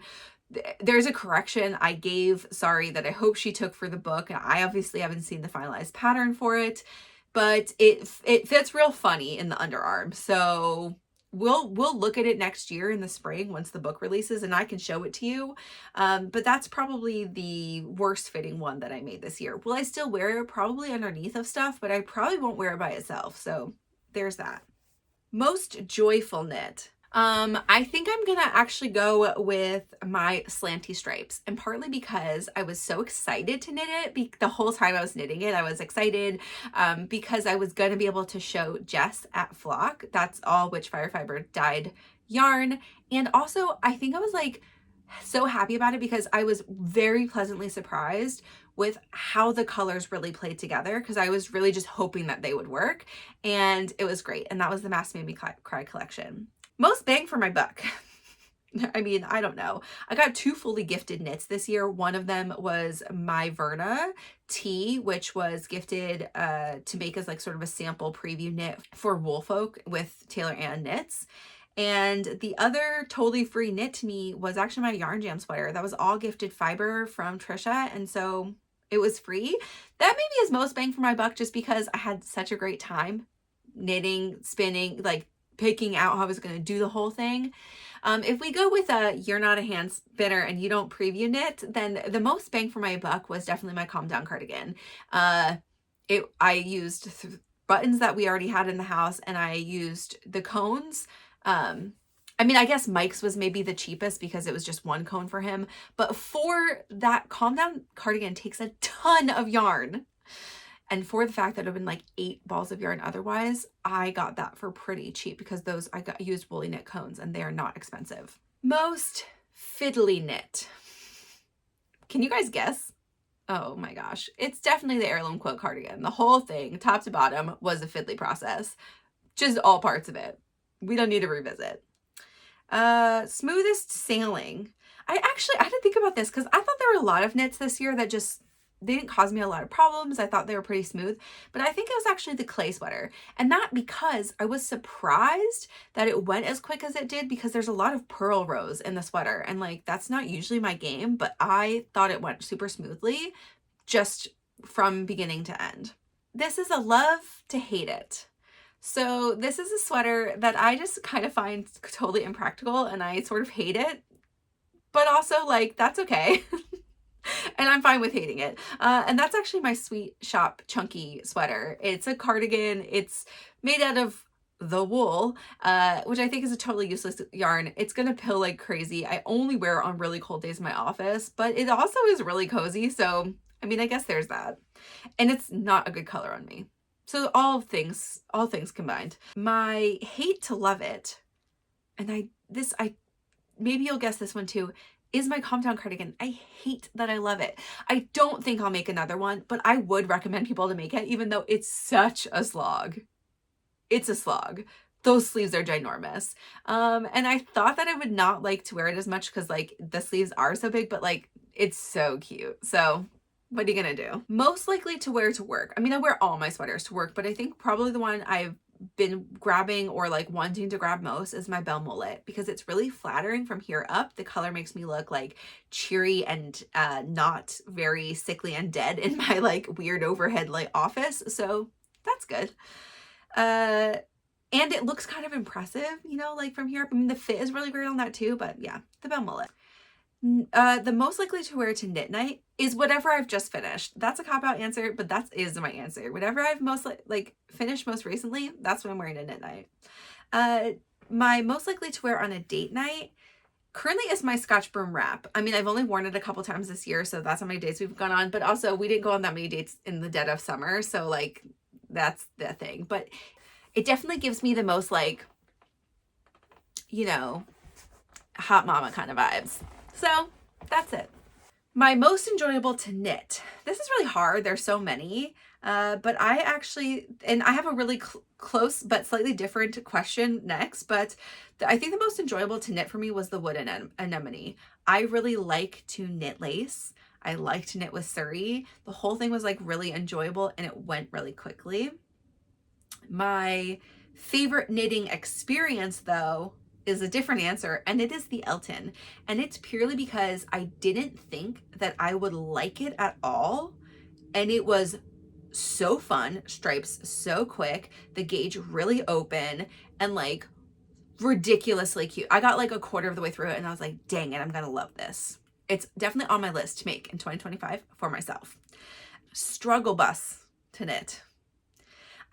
There's a correction I gave Sari that I hope she took for the book. I obviously haven't seen the finalized pattern for it, but it fits real funny in the underarm. So we'll look at it next year in the spring once the book releases, and I can show it to you. But that's probably the worst fitting one that I made this year. Will I still wear it? Probably underneath of stuff, but I probably won't wear it by itself. So there's that. Most joyful knit. I think I'm gonna actually go with my slanty stripes, and partly because I was so excited to knit it. The whole time I was knitting it, I was excited because I was gonna be able to show Jess at Flock. That's all Witchfire Fiber dyed yarn, and also I think I was like so happy about it because I was very pleasantly surprised with how the colors really played together, because I was really just hoping that they would work, and it was great. And that was the Mask Made Me Cry collection. Most bang for my buck. I mean, I don't know. I got 2 fully gifted knits this year. One of them was my Verna tee, which was gifted to make as like sort of a sample preview knit for Woolfolk with Taylor Ann Knits. And the other totally free knit to me was actually my Yarn Jam sweater. That was all gifted fiber from Trisha, and so it was free. That maybe is most bang for my buck just because I had such a great time knitting, spinning, like picking out how I was going to do the whole thing. If we go with a you're not a hand spinner and you don't preview knit, then the most bang for my buck was definitely my Calm Down cardigan. I used buttons that we already had in the house, and I used the cones. I mean, I guess Mike's was maybe the cheapest because it was just 1 cone for him, but for that Calm Down cardigan takes a ton of yarn. And for the fact that it would have been like 8 balls of yarn otherwise, I got that for pretty cheap because those used woolly knit cones and they are not expensive. Most fiddly knit. Can you guys guess? Oh my gosh. It's definitely the Heirloom Quilt cardigan. The whole thing, top to bottom, was a fiddly process. Just all parts of it. We don't need to revisit. Smoothest sailing. I had to think about this because I thought there were a lot of knits this year that just, they didn't cause me a lot of problems. I thought they were pretty smooth, but I think it was actually the clay sweater. And that because I was surprised that it went as quick as it did because there's a lot of purl rows in the sweater. And like, that's not usually my game, but I thought it went super smoothly just from beginning to end. This is a love to hate it. So this is a sweater that I just kind of find totally impractical and I sort of hate it, but also like, that's okay. And I'm fine with hating it. And that's actually my Sweet Shop Chunky sweater. It's a cardigan. It's made out of the wool, which I think is a totally useless yarn. It's going to pill like crazy. I only wear it on really cold days in my office, but it also is really cozy. So, I mean, I guess there's that. And it's not a good color on me. So all things combined. My hate to love it, and maybe you'll guess this one too, is my Calm Down cardigan. I hate that I love it. I don't think I'll make another one, but I would recommend people to make it, even though it's such a slog. It's a slog. Those sleeves are ginormous. And I thought that I would not like to wear it as much because like the sleeves are so big, but like it's so cute. So what are you gonna do? Most likely to wear to work. I mean, I wear all my sweaters to work, but I think probably the one I've been grabbing or like wanting to grab most is my Belle Mullet because it's really flattering from here up. The color makes me look like cheery and not very sickly and dead in my like weird overhead like office. So that's good. And it looks kind of impressive, you know, like from here up. I mean, the fit is really great on that too, but yeah, the Belle Mullet. The most likely to wear to knit night is whatever I've just finished. That's a cop-out answer, but that is my answer. Whatever I've most finished most recently, that's what I'm wearing to knit night. My most likely to wear on a date night currently is my Scotch Broom wrap. I mean, I've only worn it a couple times this year, so that's how many dates we've gone on, but also we didn't go on that many dates in the dead of summer, so like that's the thing. But it definitely gives me the most like, you know, hot mama kind of vibes. So that's it. My most enjoyable to knit. This is really hard. There's so many, but I actually, and I have a really close but slightly different question next, but I think the most enjoyable to knit for me was the wood anemone. I really like to knit lace. I like to knit with Surrey. The whole thing was like really enjoyable and it went really quickly. My favorite knitting experience though is a different answer, and it is the Elton. And it's purely because I didn't think that I would like it at all. And it was so fun, stripes so quick, the gauge really open, and like ridiculously cute. I got like a quarter of the way through it and I was like, dang it, I'm gonna love this. It's definitely on my list to make in 2025 for myself. Struggle bus to knit.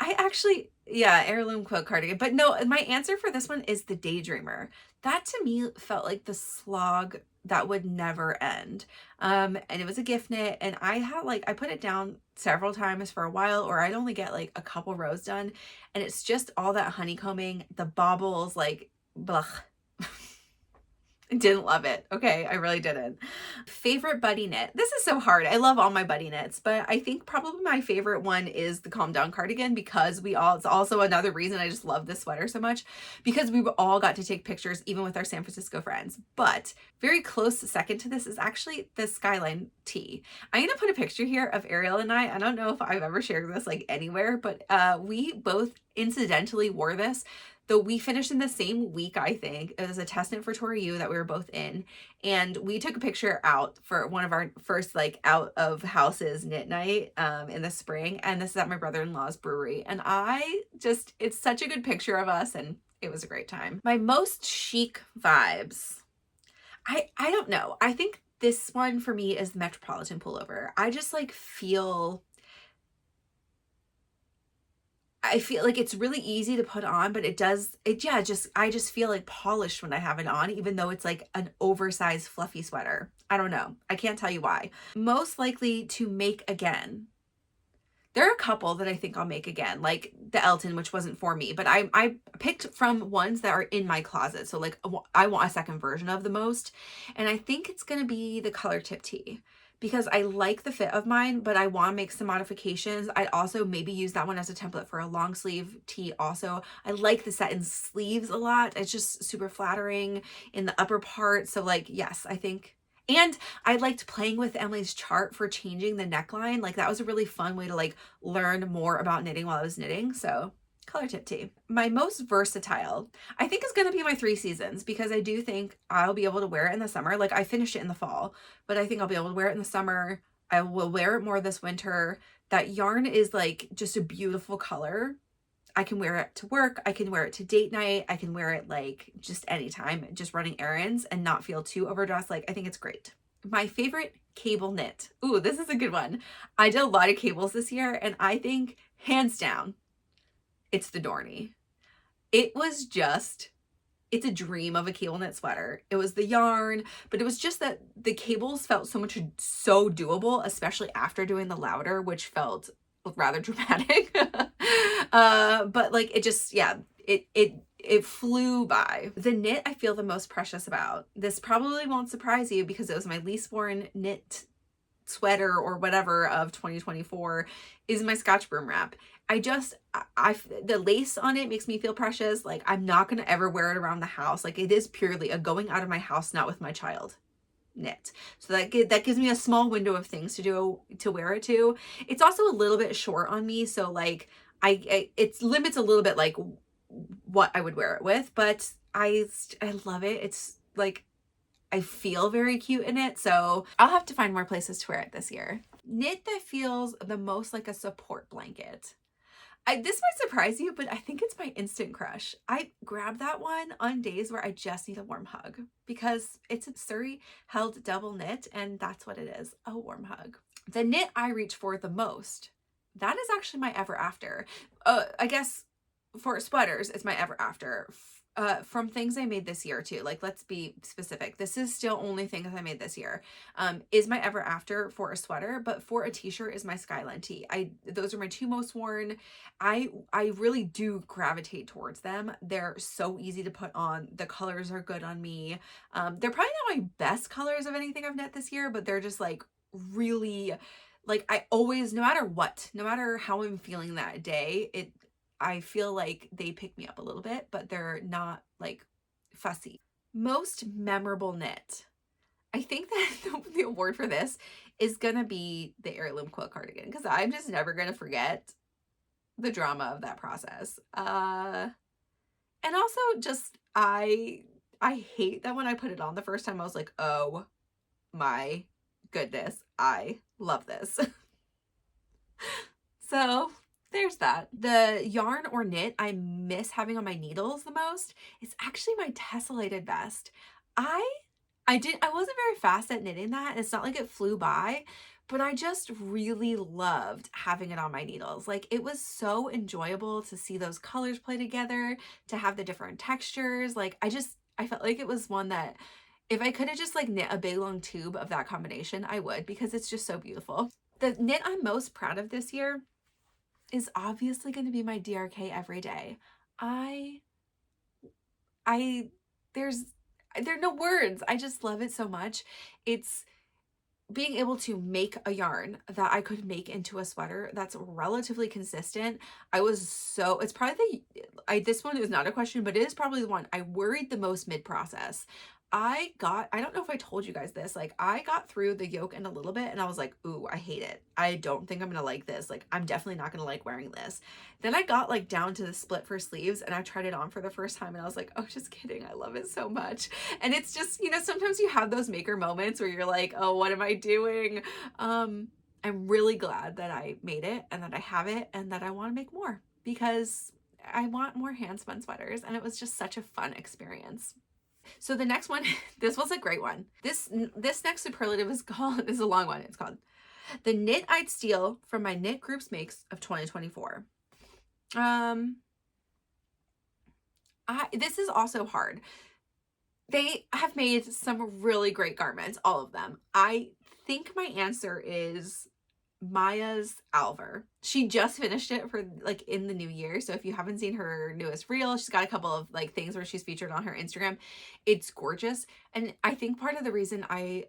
I actually, yeah, heirloom quilt cardigan. But no, my answer for this one is the Daydreamer. That to me felt like the slog that would never end. And it was a gift knit, and I put it down several times for a while, or I'd only get like a couple rows done. And it's just all that honeycombing, the bobbles, like, blah. Didn't love it. Okay, I really didn't. Favorite buddy knit. This is so hard. I love all my buddy knits, but I think probably my favorite one is the Calm Down cardigan because it's also another reason I just love this sweater so much because we all got to take pictures even with our San Francisco friends. But very close second to this is actually the Skyline tee. I'm going to put a picture here of Ariel and I don't know if I've ever shared this like anywhere, but we both incidentally wore this. Though we finished in the same week, I think. It was a test knit for Tori U that we were both in. And we took a picture out for one of our first like out of houses knit night in the spring. And this is at my brother-in-law's brewery. And it's such a good picture of us and it was a great time. My most chic vibes. I don't know. I think this one for me is the Metropolitan Pullover. I just like I feel like it's really easy to put on, but I just feel like polished when I have it on, even though it's like an oversized fluffy sweater. I don't know. I can't tell you why. Most likely to make again. There are a couple that I think I'll make again, like the Elton, which wasn't for me, but I picked from ones that are in my closet. So like I want a second version of the most. And I think it's going to be the color tip tee because I like the fit of mine, but I want to make some modifications. I'd also maybe use that one as a template for a long sleeve tee also. I like the set in sleeves a lot. It's just super flattering in the upper part. So like, yes, I think. And I liked playing with Emily's chart for changing the neckline. Like that was a really fun way to like learn more about knitting while I was knitting. So color tip tee. My most versatile, I think is going to be my 3 seasons because I do think I'll be able to wear it in the summer. Like I finished it in the fall, but I think I'll be able to wear it in the summer. I will wear it more this winter. That yarn is like just a beautiful color. I can wear it to work. I can wear it to date night. I can wear it like just anytime, just running errands and not feel too overdressed. Like I think it's great. My favorite cable knit. Ooh, this is a good one. I did a lot of cables this year and I think hands down, it's the Dorney. It's a dream of a cable knit sweater. It was the yarn, but it was just that the cables felt so doable, especially after doing the louder, which felt rather dramatic. But like it just, yeah, it flew by. The knit I feel the most precious about. This probably won't surprise you because it was my least worn knit sweater or whatever of 2024 is my Scotch broom wrap. The lace on it makes me feel precious. Like I'm not going to ever wear it around the house. Like it is purely a going out of my house, not with my child knit. So that gives me a small window of things to wear it to. It's also a little bit short on me. So like it limits a little bit like what I would wear it with, but I love it. It's like, I feel very cute in it. So I'll have to find more places to wear it this year. Knit that feels the most like a support blanket. This might surprise you, but I think it's my instant crush. I grab that one on days where I just need a warm hug because it's a Surrey held double knit and that's what it is, a warm hug. The knit I reach for the most, that is actually my Ever After. I guess for sweaters, it's my Ever After. From things I made this year too. Like, let's be specific. This is still only things I made this year. Is my Ever After for a sweater, but for a t-shirt is my Skyline tee. Those are my 2 most worn. I really do gravitate towards them. They're so easy to put on. The colors are good on me. They're probably not my best colors of anything I've knit this year, but they're just like really, like I always, no matter how I'm feeling that day, I feel like they pick me up a little bit, but they're not like fussy. Most memorable knit. I think that the award for this is gonna be the heirloom quilt cardigan because I'm just never gonna forget the drama of that process. And also just I hate that when I put it on the first time I was like, oh my goodness, I love this. So there's that. The yarn or knit I miss having on my needles the most is actually my tessellated vest. I wasn't very fast at knitting that. It's not like it flew by, but I just really loved having it on my needles. Like it was so enjoyable to see those colors play together, to have the different textures. Like I felt like it was one that if I could have just like knit a big long tube of that combination, I would because it's just so beautiful. The knit I'm most proud of this year is obviously going to be my DRK Everyday. there are no words. I just love it so much. It's being able to make a yarn that I could make into a sweater that's relatively consistent. It's probably this one is not a question, but it is probably the one I worried the most mid-process. I don't know if I told you guys this, like I got through the yoke and a little bit and I was like, ooh, I hate it. I don't think I'm gonna like this. Like, I'm definitely not gonna like wearing this. Then I got like down to the split for sleeves and I tried it on for the first time and I was like, oh, just kidding. I love it so much. And it's just, sometimes you have those maker moments where you're like, oh, what am I doing? I'm really glad that I made it and that I have it and that I want to make more because I want more handspun sweaters and it was just such a fun experience. So the next one, this was a great one. This next superlative is a long one. It's called The Knit I'd Steal from My Knit Groups Makes of 2024. This is also hard. They have made some really great garments, all of them. I think my answer is Maya's Alver. She just finished it for like in the new year. So if you haven't seen her newest reel, she's got a couple of like things where she's featured on her Instagram. It's gorgeous. And I think part of the reason I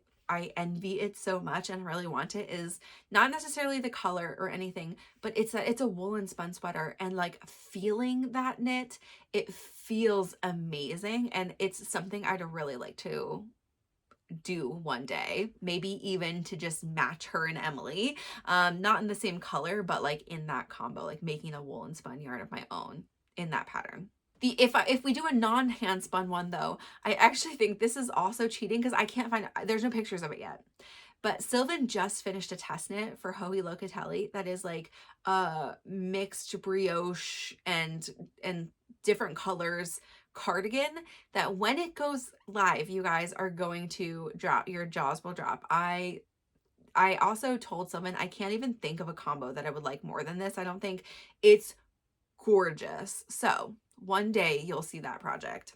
envy it so much and really want it is not necessarily the color or anything, but it's a woolen spun sweater and like feeling that knit, it feels amazing. And it's something I'd really like to do one day, maybe even to just match her and Emily, not in the same color, but like in that combo, like making a woolen spun yarn of my own in that pattern. If we do a non-hand spun one though, I actually think this is also cheating because I can't find, there's no pictures of it yet. But Sylvan just finished a test knit for Hoey Locatelli that is like mixed brioche and different colors cardigan that when it goes live, you guys are going to drop, your jaws will drop. I also told someone I can't even think of a combo that I would like more than this. I don't think. It's gorgeous. So one day you'll see that project.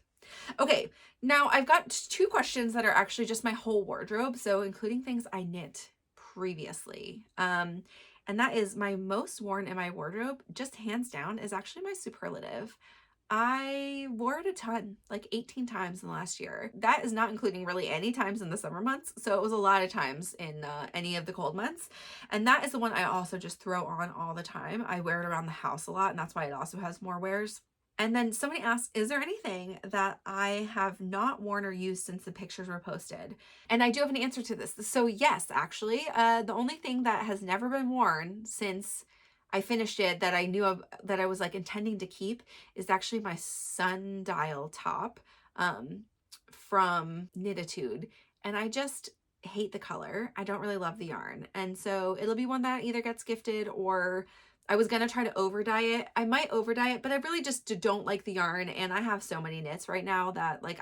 Okay, now I've got 2 questions that are actually just my whole wardrobe, so including things I knit previously. And that is my most worn in my wardrobe, just hands down, is actually my superlative. I wore it a ton, like 18 times in the last year. That is not including really any times in the summer months. So it was a lot of times in any of the cold months. And that is the one I also just throw on all the time. I wear it around the house a lot, and that's why it also has more wears. And then somebody asked, is there anything that I have not worn or used since the pictures were posted? And I do have an answer to this. So yes, actually, the only thing that has never been worn since I finished it that I knew of, that I was like intending to keep, is actually my sundial top from Knititude. And I just hate the color. I don't really love the yarn. And so it'll be one that either gets gifted, or I was going to try to over dye it. I might over dye it, but I really just don't like the yarn. And I have so many knits right now that like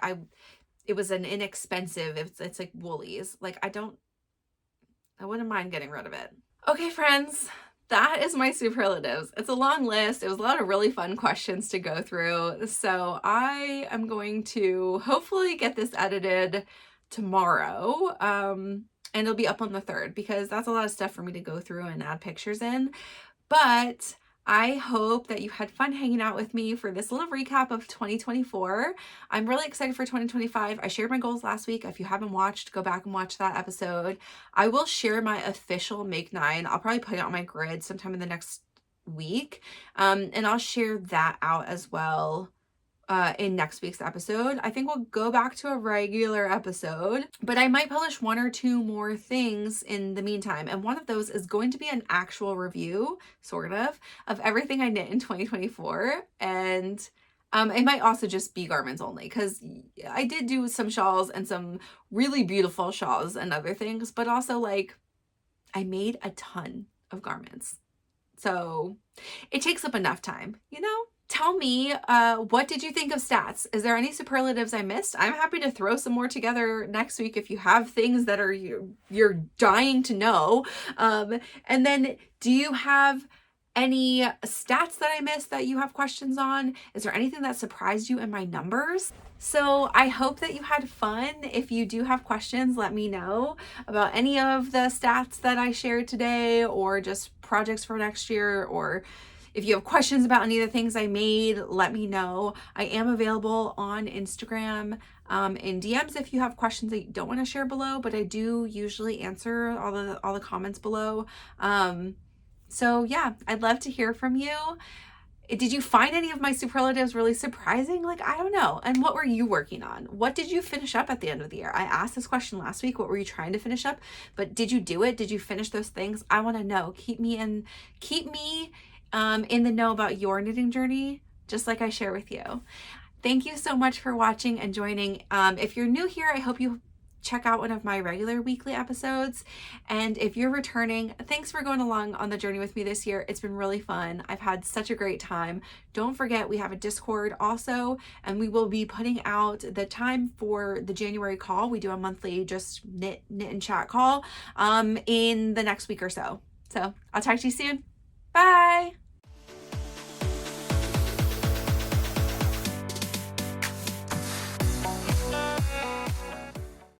it was an inexpensive, it's like woolies. Like I wouldn't mind getting rid of it. Okay, friends. That is my superlatives. It's a long list. It was a lot of really fun questions to go through. So I am going to hopefully get this edited tomorrow. And it'll be up on the 3rd because that's a lot of stuff for me to go through and add pictures in. But I hope that you had fun hanging out with me for this little recap of 2024. I'm really excited for 2025. I shared my goals last week. If you haven't watched, go back and watch that episode. I will share my official Make 9. I'll probably put it on my grid sometime in the next week. And I'll share that out as well in next week's episode. I think we'll go back to a regular episode, but I might publish 1 or 2 more things in the meantime. And one of those is going to be an actual review, sort of everything I knit in 2024. And it might also just be garments only, because I did do some shawls and some really beautiful shawls and other things, but also like I made a ton of garments. So it takes up enough time, Tell me, what did you think of stats? Is there any superlatives I missed? I'm happy to throw some more together next week if you have things that are you're dying to know. And then do you have any stats that I missed that you have questions on? Is there anything that surprised you in my numbers? So I hope that you had fun. If you do have questions, let me know about any of the stats that I shared today, or just projects for next year, or if you have questions about any of the things I made, let me know. I am available on Instagram in DMs if you have questions that you don't want to share below, but I do usually answer all the comments below. So yeah, I'd love to hear from you. Did you find any of my superlatives really surprising? Like, I don't know. And what were you working on? What did you finish up at the end of the year? I asked this question last week. What were you trying to finish up? But did you do it? Did you finish those things? I want to know. Keep me in the know about your knitting journey, just like I share with you. Thank you so much for watching and joining. If you're new here, I hope you check out one of my regular weekly episodes. And if you're returning, thanks for going along on the journey with me this year. It's been really fun. I've had such a great time. Don't forget, we have a Discord also, and we will be putting out the time for the January call. We do a monthly just knit and chat call in the next week or so. So I'll talk to you soon. Bye.